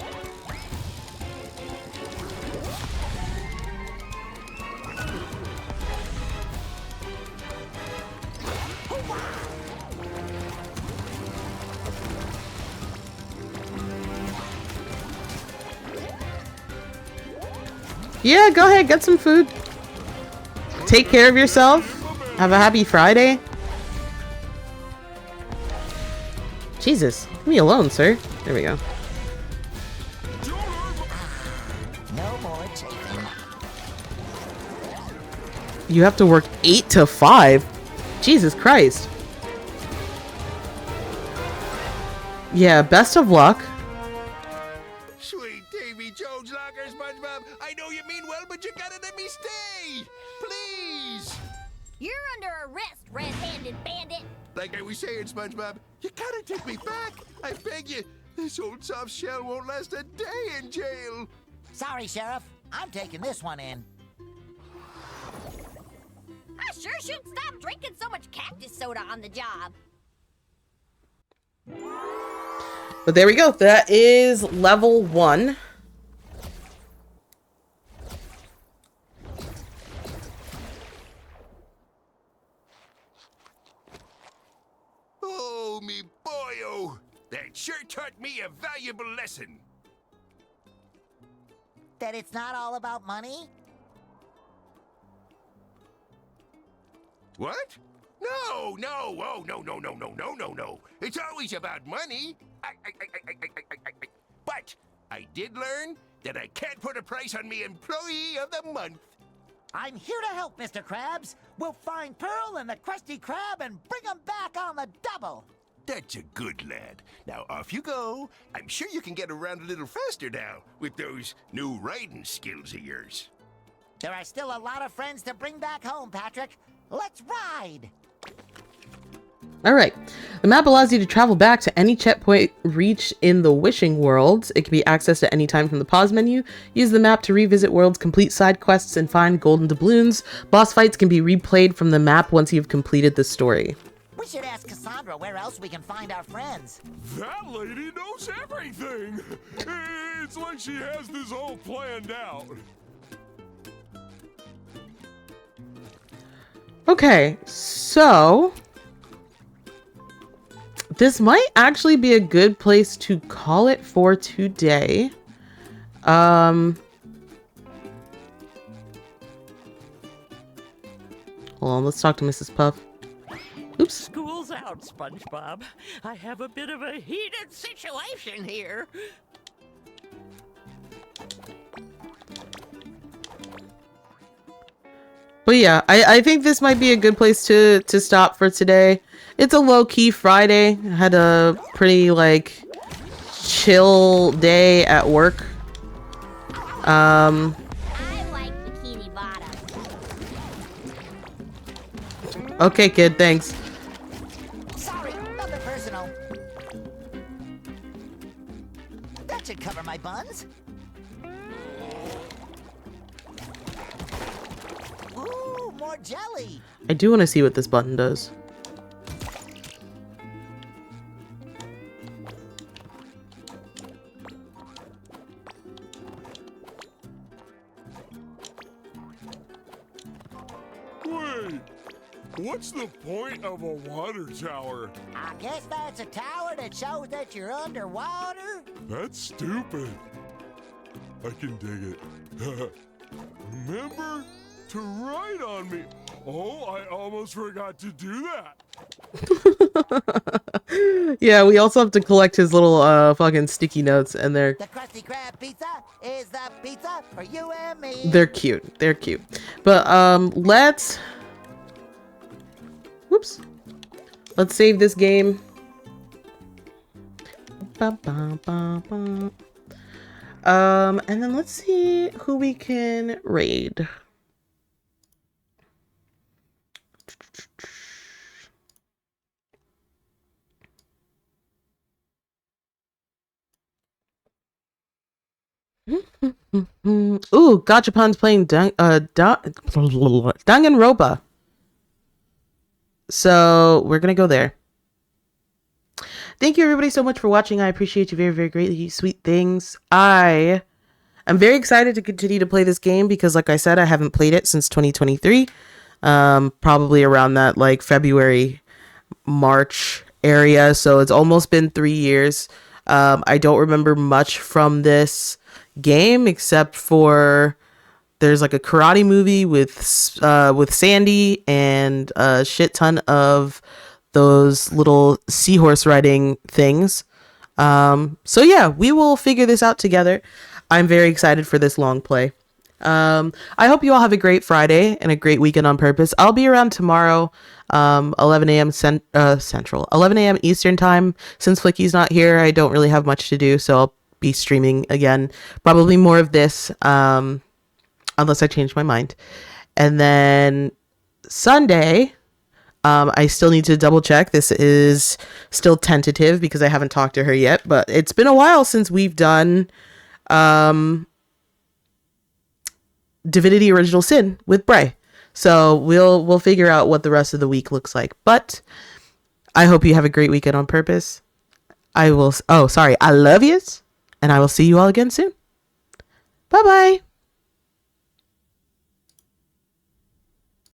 Yeah, go ahead, get some food. Take care of yourself. Have a happy Friday. Jesus, leave me alone, sir. There we go. No more chafing. You have to work 8 to 5? Jesus Christ. Yeah, best of luck. Sweet Davy Jones Locker, SpongeBob. I know you mean well, but you gotta let me stay. Please. You're under arrest, red-handed bandit. Like I was saying, SpongeBob, you gotta take me back. I beg you. This old soft shell won't last a day in jail. Sorry, Sheriff. I'm taking this one in. I sure should stop drinking so much cactus soda on the job. But there we go. That is level 1. taught me a valuable lesson. That it's not all about money? What? No, no, oh, no. It's always about money. But I did learn that I can't put a price on me Employee of the Month. I'm here to help, Mr. Krabs. We'll find Pearl and the Krusty Krab and bring them back on the double. That's a good lad. Now off you go. I'm sure you can get around a little faster now with those new riding skills of yours. There are still a lot of friends to bring back home, Patrick. Let's ride! Alright. The map allows you to travel back to any checkpoint reached in the Wishing Worlds. It can be accessed at any time from the pause menu. Use the map to revisit worlds, complete side quests, and find golden doubloons. Boss fights can be replayed from the map once you've completed the story. We should ask Cassandra where else we can find our friends. That lady knows everything. It's like she has this all planned out. Okay, so this might actually be a good place to call it for today. Hold on, let's talk to Mrs. Puff. Oops. School's out, SpongeBob. I have a bit of a heated situation here. But yeah, I think this might be a good place to stop for today. It's a low-key Friday. I had a pretty, like, chill day at work. I like Bikini Bottom. Okay, kid, thanks. Sorry, nothing personal. That should cover my buns. Ooh, more jelly. I do want to see what this button does. Wait, what's the point of a water tower? I guess that's a tower that shows that you're underwater. That's stupid. I can dig it. Remember to write on me. Oh, I almost forgot to do that. Yeah, we also have to collect his little fucking sticky notes, and they're The Krusty Krab pizza is the pizza for you and me. they're cute. They're cute. But let's save this game. And then let's see who we can raid. Ooh, Gachapon's playing Danganronpa. So we're gonna go there. Thank you everybody so much for watching. I appreciate you very, very greatly. Sweet things. I am very excited to continue to play this game because, like I said, I haven't played it since 2023. Probably around that like February, March area. So it's almost been 3 years. I don't remember much from this game except for there's like a karate movie with Sandy and a shit ton of those little seahorse riding things. So yeah, we will figure this out together. I'm very excited for this long play. I hope you all have a great Friday and a great weekend on purpose. I'll be around tomorrow, 11 a.m. Central, 11 a.m. Eastern time. Since Flicky's not here, I don't really have much to do, so I'll be streaming again. Probably more of this, unless I change my mind. And then Sunday, I still need to double check. This is still tentative because I haven't talked to her yet, but it's been a while since we've done Divinity Original Sin with Bray. So we'll figure out what the rest of the week looks like. But I hope you have a great weekend on purpose. I love yous, and I will see you all again soon. Bye-bye.